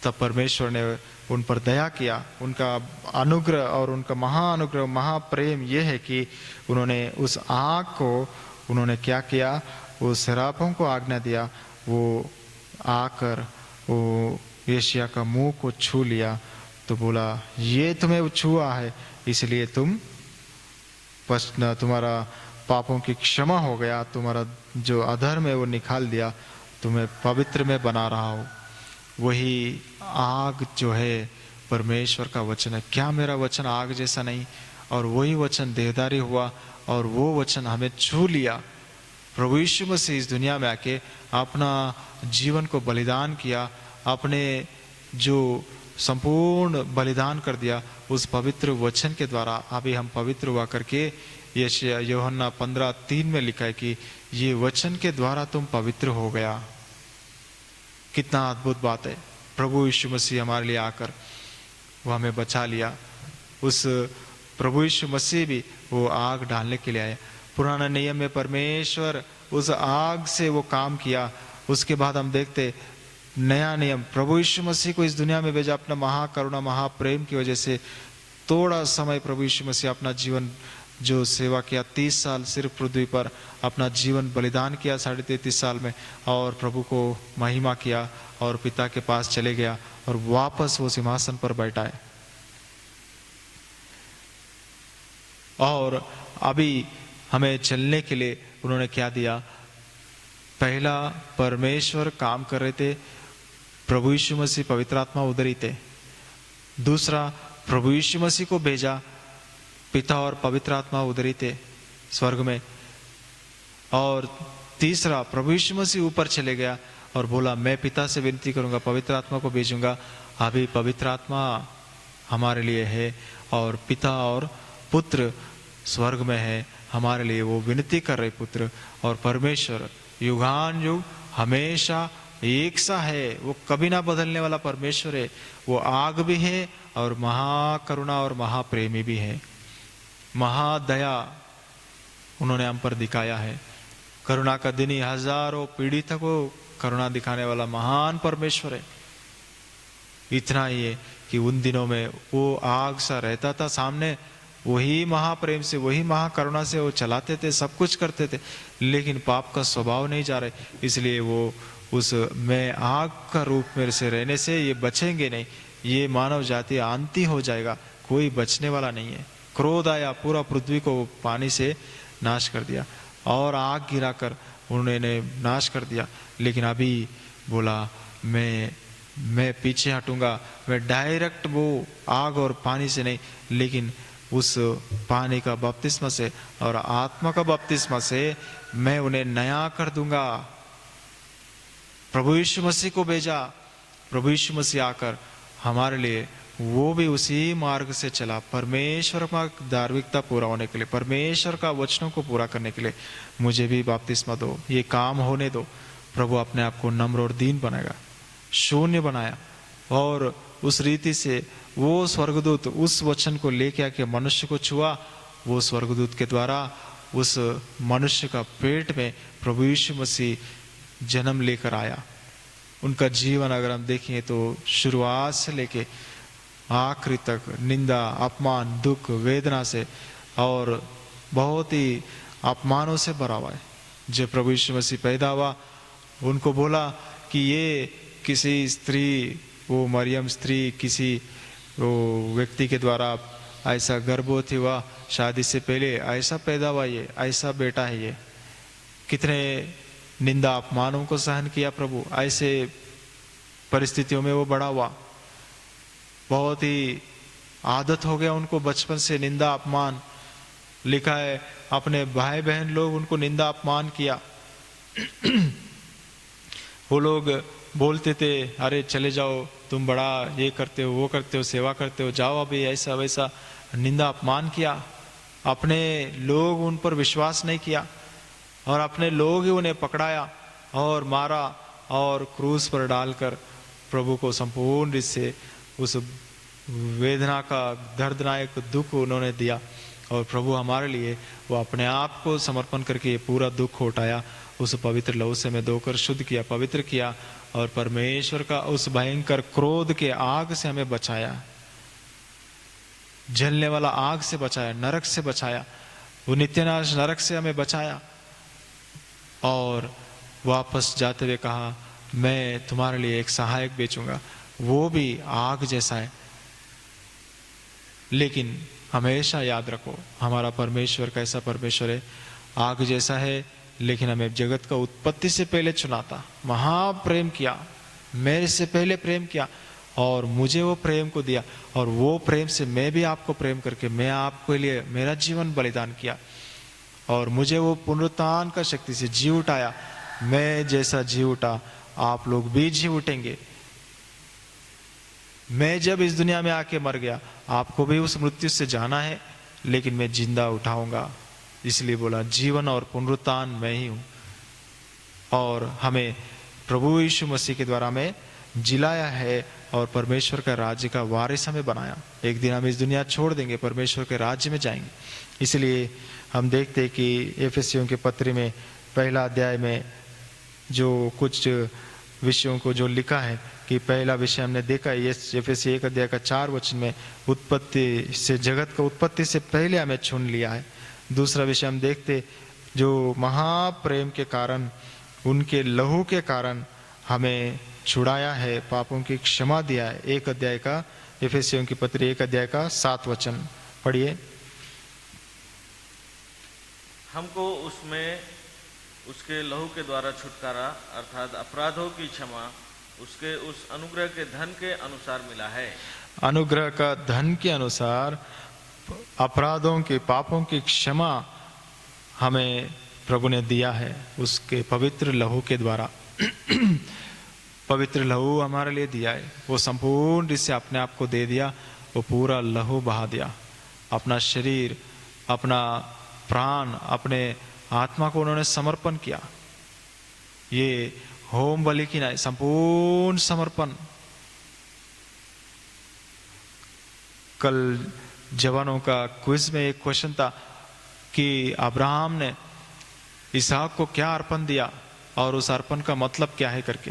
[SPEAKER 4] तब परमेश्वर ने उन पर दया किया। उनका अनुग्रह और उनका महाअनुग्रह महाप्रेम ये है कि उन्होंने उस आग को उन्होंने क्या किया, वो सरापों को आज्ञा दिया, वो आकर वो यशायाह का मुंह को छू लिया, तो बोला ये तुम्हें छुआ है इसलिए तुम्हारा पापों की क्षमा हो गया, तुम्हारा जो अधर्म है वो निकाल दिया, तुम्हें पवित्र में बना रहा हूँ। वही आग जो है परमेश्वर का वचन है। क्या मेरा वचन आग जैसा नहीं? और वही वचन देहधारी हुआ और वो वचन हमें छू लिया। प्रभु यीशु मसीह इस दुनिया में आके अपना जीवन को बलिदान किया, अपने जो संपूर्ण बलिदान कर दिया उस पवित्र वचन के द्वारा अभी हम पवित्र हुआ करके। यशायाह यूहन्ना 15:3 में लिखा है कि ये वचन के द्वारा तुम पवित्र हो गया। कितना अद्भुत बात है। प्रभु यीशु मसीह हमारे लिए आकर वो हमें बचा लिया। उस प्रभु यीशु मसीह भी वो आग डालने के लिए आए। पुराना नियम में परमेश्वर उस आग से वो काम किया। उसके बाद हम देखते नया नियम प्रभु यीशु मसीह को इस दुनिया में भेजा अपना महाकरुणा महाप्रेम की वजह से। थोड़ा समय प्रभु यीशु मसीह अपना जीवन जो सेवा किया, 30 साल सिर्फ पृथ्वी पर अपना जीवन बलिदान किया 33.5 साल में, और प्रभु को महिमा किया और पिता के पास चले गया और वापस वो सिंहासन पर बैठा है। और अभी हमें चलने के लिए उन्होंने क्या दिया? पहला परमेश्वर काम कर रहे थे, प्रभु यीशु मसीह पवित्र आत्मा उधर ही थे। दूसरा प्रभु यीशु मसीह को भेजा, पिता और पवित्र आत्मा उधर ही थे स्वर्ग में। और तीसरा प्रभु यीशु मसीह ऊपर चले गया और बोला मैं पिता से विनती करूंगा, पवित्र आत्मा को भेजूंगा। अभी पवित्र आत्मा हमारे लिए है और पिता और पुत्र स्वर्ग में है हमारे लिए। वो विनती कर रहे पुत्र और परमेश्वर युगान युग हमेशा एक सा है। वो कभी ना बदलने वाला परमेश्वर है। वो आग भी है और महाकरुणा और महाप्रेमी भी है। महादया उन्होंने हम पर दिखाया है। करुणा का दिन ही हजारों पीढ़ी तक वो करुणा दिखाने वाला महान परमेश्वर है। इतना ही है कि उन दिनों में वो आग सा रहता था सामने, वही महाप्रेम से वही महाकरुणा से वो चलाते थे, सब कुछ करते थे, लेकिन पाप का स्वभाव नहीं जा रहे। इसलिए वो उस मैं आग का रूप मेरे से रहने से ये बचेंगे नहीं, ये मानव जाति आंती हो जाएगा, कोई बचने वाला नहीं है। क्रोध आया, पूरा पृथ्वी को पानी से नाश कर दिया और आग गिराकर उन्होंने नाश कर दिया। लेकिन अभी बोला मैं पीछे हटूंगा, मैं डायरेक्ट वो आग और पानी से नहीं, लेकिन उस पानी का बपतिस्मा से और आत्मा का बपतिस्मा से मैं उन्हें नया कर दूंगा। प्रभु यीशु मसीह को भेजा, प्रभु यीशु मसीह आकर हमारे लिए वो भी उसी मार्ग से चला, परमेश्वर का धार्मिकता पूरा होने के लिए, परमेश्वर का वचनों को पूरा करने के लिए। मुझे भी बपतिस्मा दो, ये काम होने दो। प्रभु अपने आप को नम्र और दीन बनाएगा, शून्य बनाया और उस रीति से वो स्वर्गदूत उस वचन को लेके आके मनुष्य को छुआ। वो स्वर्गदूत के द्वारा उस मनुष्य का पेट में प्रभु यीशु मसीह जन्म लेकर आया। उनका जीवन अगर हम देखें तो शुरुआत से लेके आखिरी तक निंदा, अपमान, दुख, वेदना से और बहुत ही अपमानों से भरा हुआ है। जब प्रभु यीशु मसीह पैदा हुआ, उनको बोला कि ये किसी स्त्री, वो मरियम स्त्री, किसी वो व्यक्ति के द्वारा ऐसा गर्भवती हुआ, शादी से पहले ऐसा पैदा हुआ, ये ऐसा बेटा है। ये कितने निंदा अपमानों को सहन किया प्रभु, ऐसे परिस्थितियों में वो बड़ा हुआ। बहुत ही आदत हो गया उनको बचपन से निंदा अपमान। लिखा है अपने भाई बहन लोग उनको निंदा अपमान किया। वो लोग बोलते थे अरे चले जाओ, तुम बड़ा ये करते हो, वो करते हो, सेवा करते हो, जाओ अभी, ऐसा वैसा निंदा अपमान किया। अपने लोग उन पर विश्वास नहीं किया और अपने लोग ही उन्हें पकड़ाया और मारा और क्रूस पर डालकर प्रभु को संपूर्ण रीति से उस वेदना का दर्दनायक दुख उन्होंने दिया। और प्रभु हमारे लिए वो अपने आप को समर्पण करके ये पूरा दुख उठाया, उस पवित्र लहू से हमें धोकर शुद्ध किया, पवित्र किया और परमेश्वर का उस भयंकर क्रोध के आग से हमें बचाया, जलने वाला आग से बचाया, नरक से बचाया, वो नित्यनाश नरक से हमें बचाया। और वापस जाते हुए कहा मैं तुम्हारे लिए एक सहायक भेजूंगा, वो भी आग जैसा है। लेकिन हमेशा याद रखो हमारा परमेश्वर कैसा परमेश्वर है, आग जैसा है, लेकिन हमें जगत का उत्पत्ति से पहले चुना था, महाप्रेम किया, मेरे से पहले प्रेम किया और मुझे वो प्रेम को दिया। और वो प्रेम से मैं भी आपको प्रेम करके मैं आपके लिए मेरा जीवन बलिदान किया और मुझे वो पुनरुत्थान का शक्ति से जी उठाया। मैं जैसा जी उठा आप लोग भी जी उठेंगे। मैं जब इस दुनिया में आके मर गया, आपको भी उस मृत्यु से जाना है, लेकिन मैं जिंदा उठाऊंगा। इसलिए बोला जीवन और पुनरुत्थान मैं ही हूं। और हमें प्रभु यीशु मसीह के द्वारा हमें जिलाया है और परमेश्वर का राज्य का वारिस हमें बनाया। एक दिन हम इस दुनिया छोड़ देंगे, परमेश्वर के राज्य में जाएंगे। इसलिए हम देखते हैं कि एफेसियों के पत्र में पहला अध्याय में जो कुछ विषयों को जो लिखा है कि पहला विषय हमने देखा है, ये एफेसी 1 अध्याय का 4 वचन में उत्पत्ति से, जगत का उत्पत्ति से पहले हमें चुन लिया है। दूसरा विषय हम देखते जो महाप्रेम के कारण, उनके लहू के कारण हमें छुड़ाया है, पापों की क्षमा दिया है। 1 अध्याय का, एफेसियों की पत्री 1 अध्याय का 7 वचन पढ़िए।
[SPEAKER 3] हमको उसमें उसके लहू के द्वारा छुटकारा अर्थात अपराधों की क्षमा उसके उस अनुग्रह के धन के अनुसार मिला है।
[SPEAKER 4] अनुग्रह का धन के अनुसार अपराधों के, पापों की क्षमा हमें प्रभु ने दिया है उसके पवित्र लहू के द्वारा। पवित्र लहू हमारे लिए दिया है, वो संपूर्ण रीति से अपने आप को दे दिया, वो पूरा लहू बहा दिया, अपना शरीर, अपना प्राण, अपने आत्मा को उन्होंने समर्पण किया। ये होम बलि की नहीं, संपूर्ण समर्पण। कल जवानों का क्विज में एक क्वेश्चन था कि अब्राहम ने इसहाक को क्या अर्पण दिया और उस अर्पण का मतलब क्या है करके।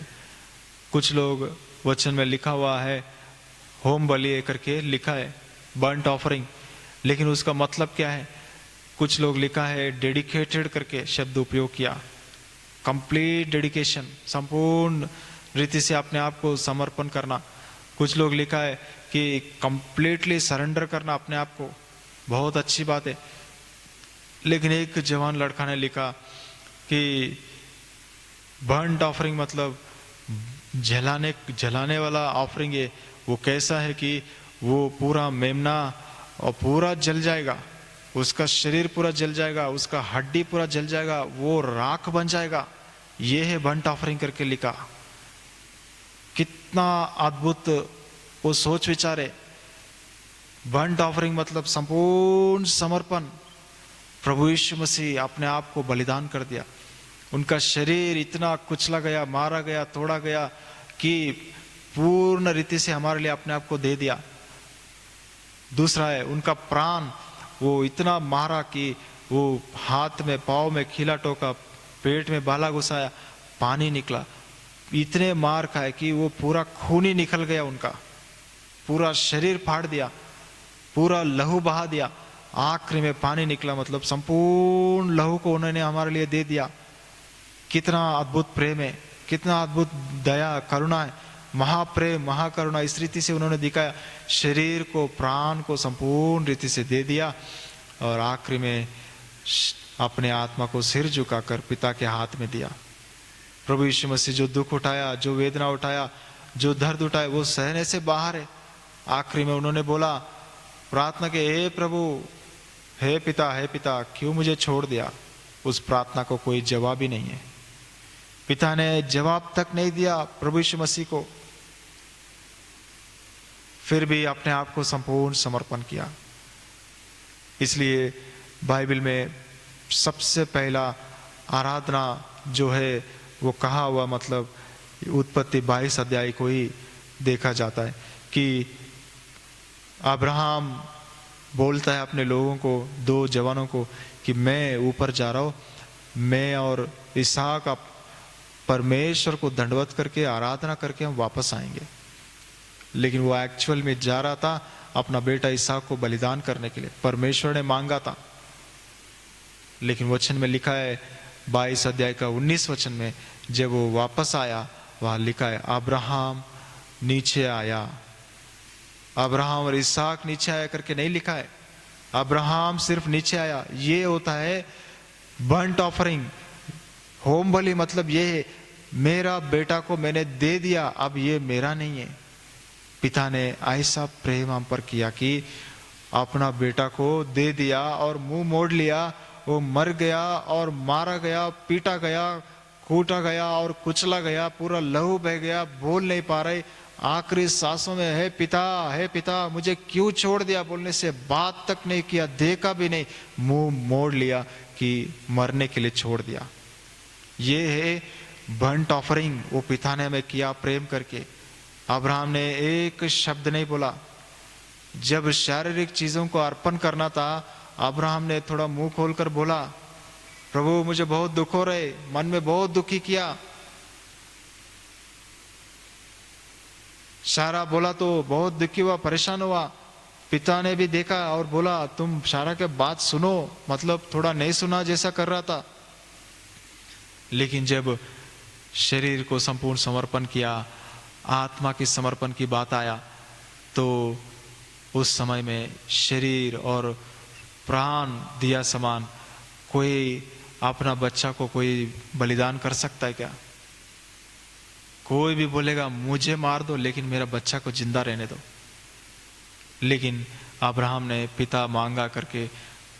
[SPEAKER 4] कुछ लोग वचन में लिखा हुआ है होम बलि करके लिखा है, बर्न्ट ऑफरिंग, लेकिन उसका मतलब क्या है। कुछ लोग लिखा है डेडिकेटेड करके शब्द उपयोग किया, कंप्लीट डेडिकेशन, संपूर्ण रीति से अपने आप को समर्पण करना। कुछ लोग लिखा है कि कंप्लीटली सरेंडर करना अपने आप को, बहुत अच्छी बात है। लेकिन एक जवान लड़का ने लिखा कि बर्न्ट ऑफरिंग मतलब जलाने वाला ऑफरिंग है, वो कैसा है कि वो पूरा मेमना और पूरा जल जाएगा, उसका शरीर पूरा जल जाएगा, उसका हड्डी पूरा जल जाएगा, वो राख बन जाएगा। ये है बर्न्ट ऑफरिंग करके लिखा। कितना अद्भुत वो सोच विचार है। बर्न्ट ऑफरिंग मतलब संपूर्ण समर्पण। प्रभु यीशु मसीह अपने आप को बलिदान कर दिया, उनका शरीर इतना कुचला गया, मारा गया, तोड़ा गया कि पूर्ण रीति से हमारे लिए अपने आप को दे दिया। दूसरा है उनका प्राण, वो इतना मारा कि वो हाथ में, पाँव में खीला टोका, पेट में बाला घुसाया, पानी निकला, इतने मार खाए कि वो पूरा खून ही निकल गया, उनका पूरा शरीर फाड़ दिया, पूरा लहू बहा दिया, आखिरी में पानी निकला, मतलब संपूर्ण लहू को उन्होंने हमारे लिए दे दिया। कितना अद्भुत प्रेम है, कितना अद्भुत दया करुणा है, महाप्रेम महाकरुणा इस रीति से उन्होंने दिखाया। शरीर को, प्राण को संपूर्ण रीति से दे दिया और आखिरी में अपने आत्मा को सिर झुकाकर पिता के हाथ में दिया। प्रभु यीशु मसीह जो दुख उठाया, जो वेदना उठाया, जो दर्द उठाया, वो सहने से बाहर है। आखिरी में उन्होंने बोला प्रार्थना के, हे प्रभु, हे पिता क्यों मुझे छोड़ दिया। उस प्रार्थना को कोई जवाब ही नहीं है, पिता ने जवाब तक नहीं दिया प्रभु यीशु मसीह को, फिर भी अपने आप को संपूर्ण समर्पण किया। इसलिए बाइबल में सबसे पहला आराधना जो है वो कहा हुआ मतलब उत्पत्ति 22 अध्याय को ही देखा जाता है कि अब्राहम बोलता है अपने लोगों को, 2 जवानों को, कि मैं ऊपर जा रहा हूँ, मैं और इसहाक का परमेश्वर को दंडवत करके आराधना करके हम वापस आएंगे। लेकिन वो एक्चुअल में जा रहा था अपना बेटा इसहाक को बलिदान करने के लिए, परमेश्वर ने मांगा था। लेकिन वचन में लिखा है 22 अध्याय का 19 वचन में, जब वो वापस आया वहां लिखा है अब्राहम नीचे आया। अब्राहम और इसहाक नीचे आया करके नहीं लिखा है, अब्राहम सिर्फ नीचे आया। ये होता है बर्न्ट ऑफरिंग, होम बलि। मतलब ये है, मेरा बेटा को मैंने दे दिया, अब ये मेरा नहीं है। पिता ने ऐसा प्रेम हम पर किया कि अपना बेटा को दे दिया और मुंह मोड़ लिया। वो मर गया और मारा गया, पीटा गया, कूटा गया और कुचला गया, पूरा लहू बह गया, बोल नहीं पा रहे, आखिरी सांसों में है पिता मुझे क्यों छोड़ दिया बोलने से बात तक नहीं किया, देखा भी नहीं, मुंह मोड़ लिया कि मरने के लिए छोड़ दिया। ये है बर्न्ट ऑफरिंग, वो पिता ने हमें किया प्रेम करके। अब्राहम ने एक शब्द नहीं बोला। जब शारीरिक चीजों को अर्पण करना था, अब्राहम ने थोड़ा मुंह खोलकर बोला, प्रभु मुझे बहुत दुख हो रहे, मन में बहुत दुखी किया। सारा बोला तो बहुत दुखी हुआ, परेशान हुआ। पिता ने भी देखा और बोला तुम सारा के बात सुनो, मतलब थोड़ा नहीं सुना जैसा कर रहा था। लेकिन जब शरीर को संपूर्ण समर्पण किया, आत्मा की समर्पण की बात आया, तो उस समय में शरीर और प्राण दिया समान कोई अपना बच्चा को कोई बलिदान कर सकता है क्या? कोई भी बोलेगा मुझे मार दो लेकिन मेरा बच्चा को जिंदा रहने दो। लेकिन अब्राहम ने पिता मांगा करके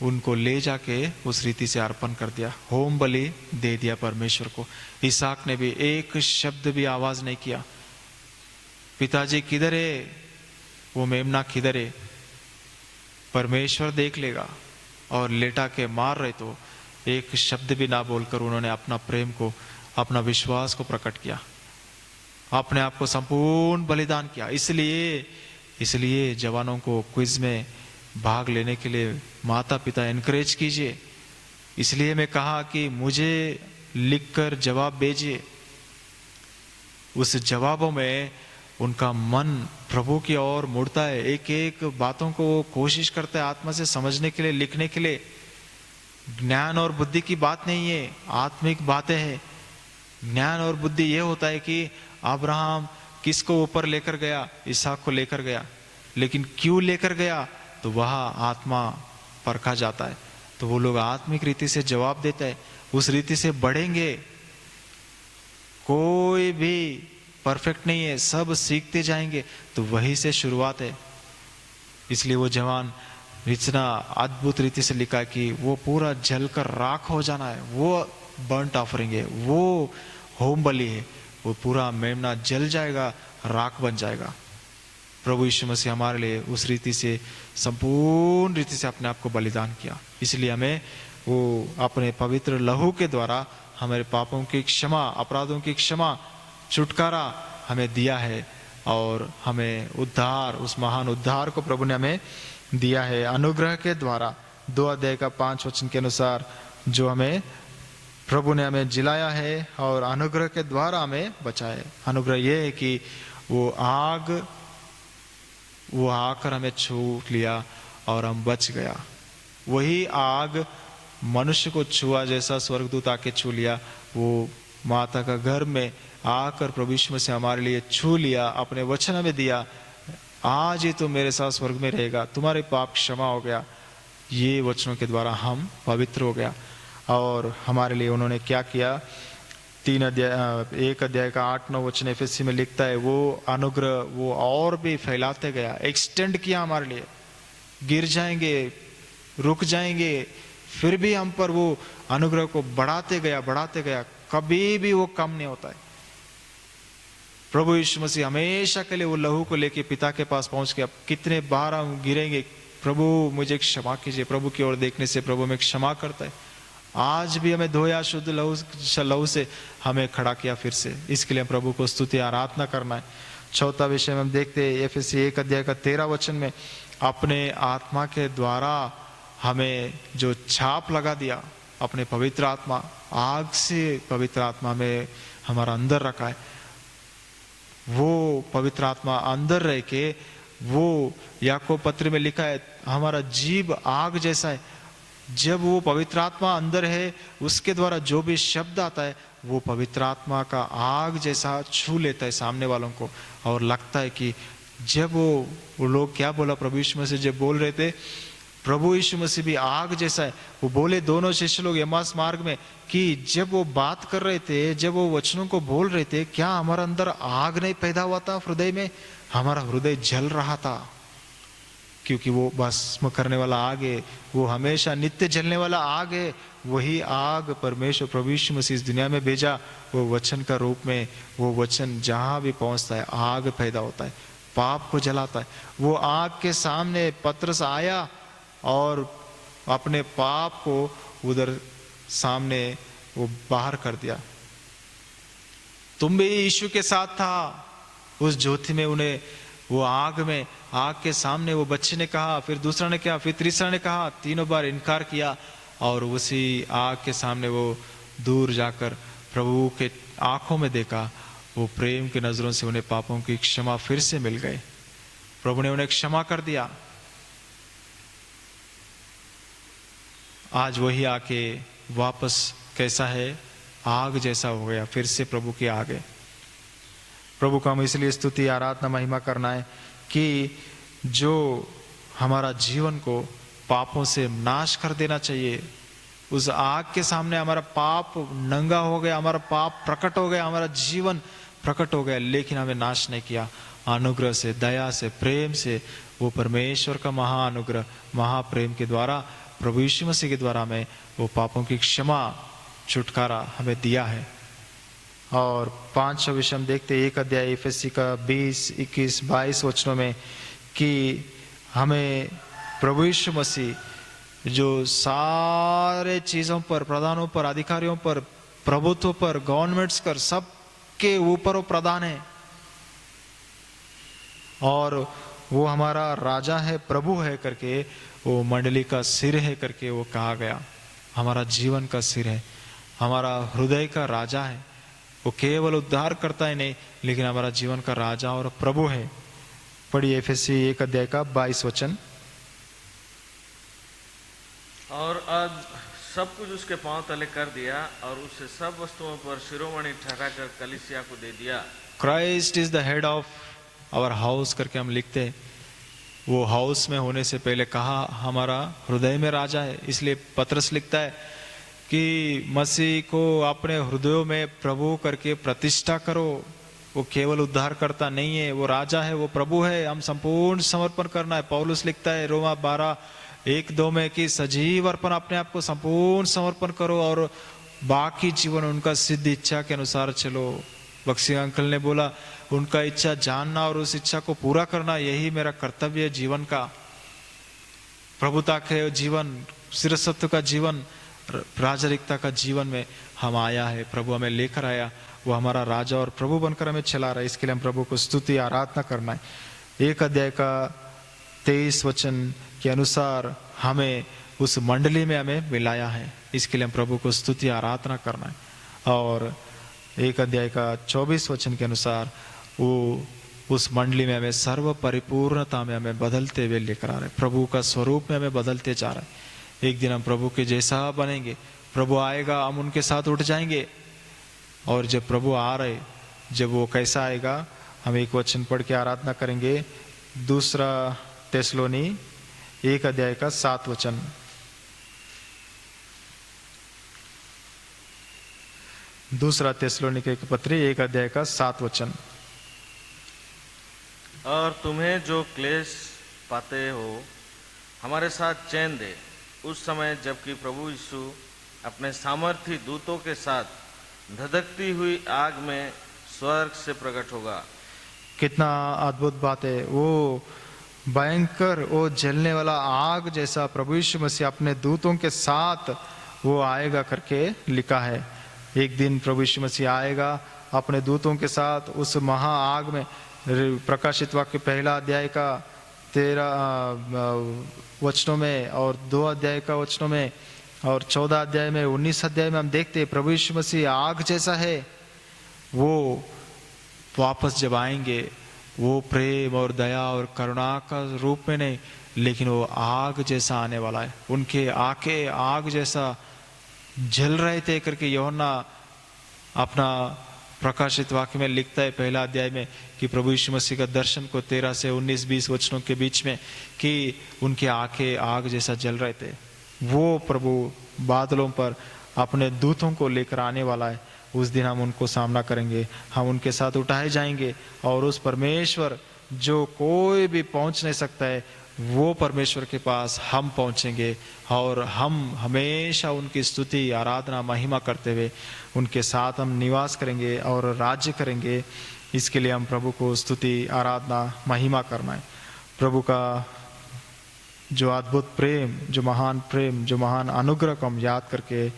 [SPEAKER 4] उनको ले जाके उस रीति से अर्पण कर दिया, होम बलि दे दिया परमेश्वर को। इसहाक ने भी एक शब्द भी आवाज नहीं किया, पिताजी किधर है, वो मेमना किधर है, परमेश्वर देख लेगा। और लेटा के मार रहे तो एक शब्द भी ना बोलकर उन्होंने अपना प्रेम को, अपना विश्वास को प्रकट किया, अपने आप को संपूर्ण बलिदान किया। इसलिए जवानों को क्विज में भाग लेने के लिए माता पिता एनकरेज कीजिए। इसलिए मैं कहा कि मुझे लिखकर जवाब भेजिए। उस जवाबों में उनका मन प्रभु की ओर मुड़ता है, एक एक बातों को कोशिश करता है आत्मा से समझने के लिए, लिखने के लिए। ज्ञान और बुद्धि की बात नहीं है, आत्मिक बातें हैं। ज्ञान और बुद्धि ये होता है कि अब्राहम किसको ऊपर लेकर गया, इसहाक को लेकर गया, लेकिन क्यों लेकर गया, तो वह आत्मा परखा जाता है। तो वो लोग आत्मिक रीति से जवाब देते हैं, उस रीति से बढ़ेंगे। कोई भी परफेक्ट नहीं है, सब सीखते जाएंगे। तो वही से शुरुआत है। इसलिए वो जवान इतना अद्भुत रीति से लिखा है कि वो पूरा जलकर राख हो जाना है, वो बर्न्ट ऑफरिंग है, वो होम बलि है, वो पूरा मेमना जल जाएगा, राख बन जाएगा। प्रभु यीशु मसीह हमारे लिए उस रीति से, संपूर्ण रीति से अपने आप को बलिदान किया। इसलिए हमें वो अपने पवित्र लहू के द्वारा हमारे पापों की क्षमा, अपराधों की क्षमा, छुटकारा हमें दिया है। और हमें उद्धार, उस महान उद्धार को प्रभु ने हमें दिया है अनुग्रह के द्वारा। 2 अध्याय का 5 वचन के अनुसार जो हमें प्रभु ने हमें जिलाया है और अनुग्रह के द्वारा हमें बचाया है। अनुग्रह ये है कि वो आकर हमें छू लिया और हम बच गया। वही आग मनुष्य को छुआ जैसा स्वर्गदूत आके छू लिया, वो माता का गर्भ में आकर प्रभु यीशु मसीह हमारे लिए छू लिया, अपने वचन हमें दिया, आज ही तुम मेरे साथ स्वर्ग में रहेगा, तुम्हारे पाप क्षमा हो गया। ये वचनों के द्वारा हम पवित्र हो गया। और हमारे लिए उन्होंने क्या किया, 1 अध्याय का 8-9 वचन एफएससी में लिखता है, वो अनुग्रह वो और भी फैलाते गया, एक्सटेंड किया हमारे लिए। गिर जाएंगे, रुक जाएंगे, फिर भी हम पर वो अनुग्रह को बढ़ाते गया, कभी भी वो कम नहीं होता है। प्रभु यीशु मसीह हमेशा के लिए वो लहू को लेके पिता के पास पहुंच गया। कितने बार हम गिरेंगे, प्रभु मुझे क्षमा कीजिए, प्रभु की ओर देखने से प्रभु में क्षमा करता है। आज भी हमें धोया शुद्ध लहू से हमें खड़ा किया फिर से। इसके लिए प्रभु को स्तुति आराधना करना है। चौथा विषय में हम देखते हैं एफएसी 1 अध्याय का 13 वचन में, अपने आत्मा के द्वारा हमें जो छाप लगा दिया, अपने पवित्र आत्मा, आग से पवित्र आत्मा में हमारा अंदर रखा है। वो पवित्र आत्मा अंदर रह के, वो याकूब पत्र में लिखा है, हमारा जीव आग जैसा है। जब वो पवित्र आत्मा अंदर है, उसके द्वारा जो भी शब्द आता है वो पवित्र आत्मा का आग जैसा छू लेता है सामने वालों को, और लगता है कि जब वो लोग क्या बोला, प्रभु यीशु मसीह जब बोल रहे थे, प्रभु यीशु मसीह भी आग जैसा है। वो बोले दोनों शिष्य लोग एमास मार्ग में कि जब वो बात कर रहे थे, जब वो वचनों को बोल रहे थे, क्या हमारा अंदर आग नहीं पैदा हुआ था हृदय में? हमारा हृदय जल रहा था, क्योंकि वो भस्म करने वाला आग है, वो हमेशा नित्य जलने वाला आग है। वही आग परमेश्वर प्रभु यीशु मसीह इस दुनिया में भेजा, वो वचन का रूप में। वो वचन जहां भी पहुंचता है आग पैदा होता है, पाप को जलाता है। वो आग के सामने पतरस आया और अपने पाप को उधर सामने वो बाहर कर दिया। तुम भी यीशु के साथ था उस ज्योति में, उन्हें वो आग में, आग के सामने वो बच्चे ने कहा, फिर दूसरा ने कहा, फिर तीसरा ने कहा, तीनों बार इनकार किया। और उसी आग के सामने वो दूर जाकर प्रभु के आंखों में देखा, वो प्रेम की नजरों से उन्हें पापों की क्षमा फिर से मिल गए। प्रभु ने उन्हें क्षमा कर दिया। आज वही आके वापस कैसा है, आग जैसा हो गया, फिर से प्रभु के आगे। प्रभु का हम इसलिए स्तुति आराधना महिमा करना है कि जो हमारा जीवन को पापों से नाश कर देना चाहिए। उस आग के सामने हमारा पाप नंगा हो गया, हमारा पाप प्रकट हो गया, हमारा जीवन प्रकट हो गया, लेकिन हमें नाश नहीं किया। अनुग्रह से, दया से, प्रेम से, वो परमेश्वर का महाअनुग्रह, महाप्रेम के द्वारा, प्रभु यीशु मसीह के द्वारा हमें वो पापों की क्षमा, छुटकारा हमें दिया है। और 5 विषय हम देखते हैं 1 अध्याय एफएसी का 20, 21, 22 वचनों में कि हमें प्रभु यीशु मसीह जो सारे चीजों पर, प्रधानों पर, अधिकारियों पर, प्रभुत्व पर, गवर्नमेंट्स पर, सब के ऊपर वो प्रधान है, और वो हमारा राजा है, प्रभु है करके, वो मंडली का सिर है करके वो कहा गया। हमारा जीवन का सिर है, हमारा हृदय का राजा है। वो केवल उद्धार करता ही नहीं, लेकिन हमारा जीवन का राजा और प्रभु है। पढ़िए एफएसी 1 अध्याय का 22 वचन।
[SPEAKER 3] और आज सब कुछ उसके पांव तले कर दिया और उसे सब वस्तुओं पर शिरोमणि ठहराकर कलीसिया को दे दिया।
[SPEAKER 4] Christ is the head of our house करके हम लिखते हैं। वो हाउस में होने से पहले कहा हमारा हृदय में राजा है। इसलिए पतरस लिखता है कि मसीह को अपने हृदयों में प्रभु करके प्रतिष्ठा करो। वो केवल उद्धार करता नहीं है, वो राजा है, वो प्रभु है। हम संपूर्ण समर्पण करना है। पौलुस लिखता है रोमा 12:1-2 में कि सजीव अर्पण अपने आप को संपूर्ण समर्पण करो और बाकी जीवन उनका सिद्ध इच्छा के अनुसार चलो। बक्सी अंकल ने बोला उनका इच्छा जानना और उस इच्छा को पूरा करना, यही मेरा कर्तव्य है जीवन का। प्रभुता के जीवन, सिरसत्व का जीवन, राजरिकता का जीवन में हम आया है। प्रभु हमें लेकर आया, वो हमारा राजा और प्रभु बनकर हमें चला रहा है। इसके लिए हम प्रभु को स्तुति आराधना करना है। 1 अध्याय का 23 वचन के अनुसार हमें उस मंडली में हमें मिलाया है। इसके लिए हम प्रभु को स्तुति आराधना करना है। और 1 अध्याय का 24 वचन के अनुसार वो उस मंडली में हमें सर्व परिपूर्णता में हमें बदलते हुए लेकर आ रहे हैं। प्रभु का स्वरूप में हमें बदलते जा रहे हैं। एक दिन हम प्रभु के जैसा बनेंगे। प्रभु आएगा, हम उनके साथ उठ जाएंगे। और जब प्रभु आ रहे, जब वो कैसा आएगा, हम एक वचन पढ़ के आराधना करेंगे। 2 थिस्सलुनी 1 अध्याय का 7 वचन। 2 थिस्सलुनीके की पत्री 1 अध्याय का 7 वचन।
[SPEAKER 3] और तुम्हें जो क्लेश पाते हो हमारे साथ चैन दे, उस समय जबकि प्रभु यीशु अपने सामर्थी दूतों के साथ धधकती हुई आग में स्वर्ग से प्रकट होगा।
[SPEAKER 4] कितना अद्भुत बात है। वो भयंकर, वो जलने वाला आग जैसा प्रभु यीशु मसीह अपने दूतों के साथ वो आएगा करके लिखा है। एक दिन प्रभु यीशु मसीह आएगा अपने दूतों के साथ उस महा आग में। प्रकाशित वाक्य पहला अध्याय का 13 वचनों में और 2 अध्याय का वचनों में और 14 अध्याय में 19 अध्याय में हम देखते हैं प्रभु यीशु मसीह आग जैसा है। वो वापस जब आएंगे वो प्रेम और दया और करुणा का रूप में नहीं, लेकिन वो आग जैसा आने वाला है। उनके आंखें आग जैसा जल रहे थे करके यूहन्ना अपना प्रकाशित वाक्य में लिखता है पहला अध्याय में कि प्रभु यीशु मसीह का दर्शन को 13 से 19-20 वचनों के बीच में कि उनके आंखें आग जैसा जल रहे थे। वो प्रभु बादलों पर अपने दूतों को लेकर आने वाला है। उस दिन हम उनको सामना करेंगे, हम उनके साथ उठाए जाएंगे और उस परमेश्वर जो कोई भी पहुंच नहीं सकता है वो परमेश्वर के पास हम पहुंचेंगे और हम हमेशा उनकी स्तुति आराधना महिमा करते हुए उनके साथ हम निवास करेंगे और राज्य करेंगे। इसके लिए हम प्रभु को स्तुति आराधना महिमा करना है। प्रभु का जो अद्भुत प्रेम, जो महान अनुग्रह को हम याद करके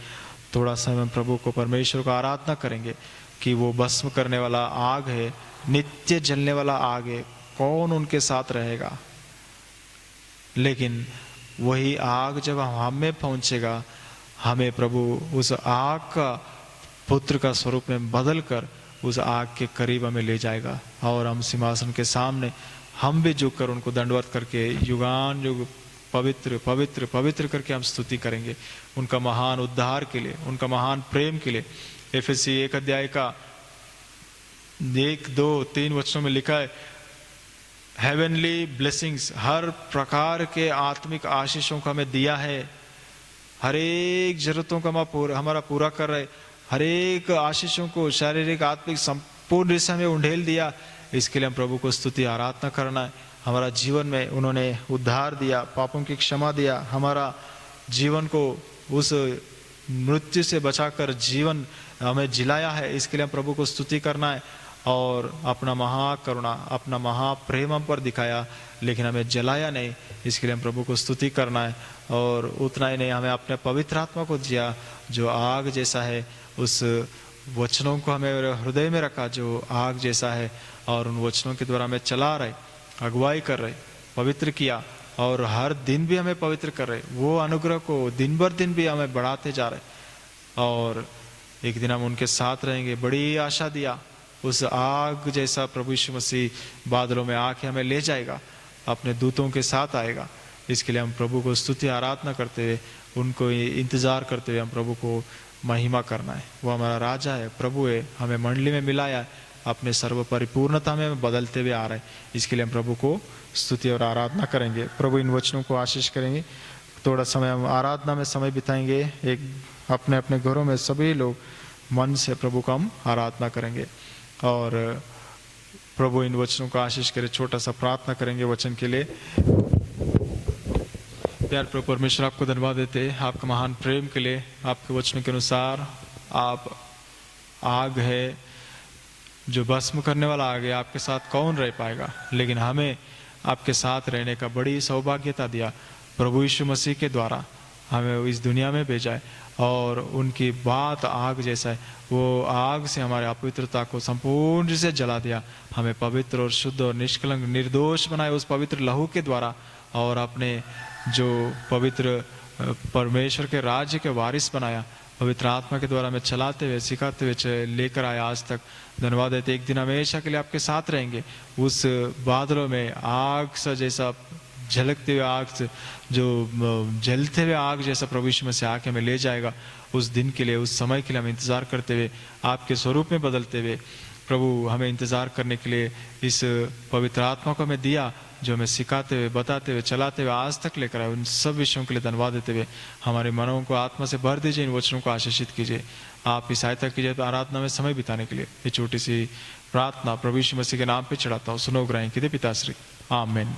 [SPEAKER 4] थोड़ा सा हम प्रभु को परमेश्वर को आराधना करेंगे कि वो भस्म करने वाला आग है, नित्य जलने वाला आग है। कौन उनके साथ रहेगा? लेकिन वही आग जब हम में पहुंचेगा, हमें प्रभु उस आग का पुत्र का स्वरूप में बदल कर उस आग के करीब हमें ले जाएगा और हम सिंहासन के सामने हम भी झुक कर उनको दंडवत करके युगान युग पवित्र पवित्र पवित्र करके हम स्तुति करेंगे उनका महान उद्धार के लिए, उनका महान प्रेम के लिए। एफएससी 1 अध्याय का 1, 2, 3 वचनों में लिखा है हेवनली ब्लेसिंग्स, हर प्रकार के आत्मिक आशीषों का हमें दिया है। हर एक जरूरतों का हमारा पूरा कर रहे, हर एक आशीषों को शारीरिक आत्मिक संपूर्ण रूप से हमें उंडेल दिया। इसके लिए हम प्रभु को स्तुति आराधना करना है। हमारा जीवन में उन्होंने उद्धार दिया, पापों की क्षमा दिया, हमारा जीवन को उस मृत्यु से बचाकर जीवन हमें जिलाया है। इसके लिए हम प्रभु को स्तुति करना है और अपना महाकरुणा, अपना महाप्रेम हम पर दिखाया लेकिन हमें जलाया नहीं। इसके लिए हम प्रभु को स्तुति करना है और उतना ही नहीं, हमें अपने पवित्र आत्मा को दिया जो आग जैसा है। उस वचनों को हमें हृदय में रखा जो आग जैसा है और उन वचनों के द्वारा हमें चला रहे, अगुवाई कर रहे, पवित्र किया और हर दिन भी हमें पवित्र कर रहे। वो अनुग्रह को दिन भर दिन भी हमें बढ़ाते जा रहे और एक दिन हम उनके साथ रहेंगे। बड़ी आशा दिया, उस आग जैसा प्रभु यीशु मसीह बादलों में आके हमें ले जाएगा, अपने दूतों के साथ आएगा। इसके लिए हम प्रभु को स्तुति आराधना करते हुए, उनको इंतजार करते हुए हम प्रभु को महिमा करना है। वो हमारा राजा है, प्रभु है, हमें मंडली में मिलाया है, अपने सर्व परिपूर्णता में बदलते हुए आ रहे हैं। इसके लिए हम प्रभु को स्तुति और आराधना करेंगे। प्रभु इन वचनों को आशीष करेंगे। थोड़ा समय हम आराधना में समय बिताएंगे। एक अपने अपने घरों में सभी लोग मन से प्रभु का हम आराधना करेंगे और प्रभु इन वचनों को आशीष करे। छोटा सा प्रार्थना करेंगे वचन के लिए। प्यार प्रभु परमेश्वर, आपको धन्यवाद देते हैं आपका महान प्रेम के लिए। आपके वचनों के अनुसार आप आग है जो भस्म करने वाला आग है, आपके साथ कौन रह पाएगा, लेकिन हमें आपके साथ रहने का बड़ी सौभाग्यता दिया। प्रभु यीशु मसीह के द्वारा हमें इस दुनिया में भेजा है और उनकी बात आग जैसा है। वो आग से हमारे अपवित्रता को संपूर्ण से जला दिया, हमें पवित्र और शुद्ध और निष्कलंक निर्दोष बनाए उस पवित्र लहू के द्वारा और अपने जो पवित्र परमेश्वर के राज्य के वारिस बनाया। पवित्र आत्मा के द्वारा हमें चलाते हुए, सिखाते हुए लेकर आया आज तक। धन्यवाद देते, एक दिन हमेशा के लिए आपके साथ रहेंगे। उस बादलों में आग सा जैसा झलकते हुए आग से, जो जलते हुए आग जैसा प्रभु यीशु मसीह आके हमें ले जाएगा। उस दिन के लिए, उस समय के लिए हम इंतजार करते हुए, आपके स्वरूप में बदलते हुए प्रभु हमें इंतजार करने के लिए इस पवित्र आत्मा को हमें दिया जो हमें सिखाते हुए, बताते हुए, चलाते हुए आज तक लेकर आए। उन सब विषयों के लिए धन्यवाद देते हुए हमारे मनों को आत्मा से भर दीजिए, इन वचनों को आशीषित कीजिए। आप की सहायता कीजिए तो आराधना में समय बिताने के लिए ये छोटी सी प्रार्थना प्रभु यीशु मसीह के नाम पे चढ़ाता हूँ। सुनो ग्रहण कीजिए पिताश्री, आमीन।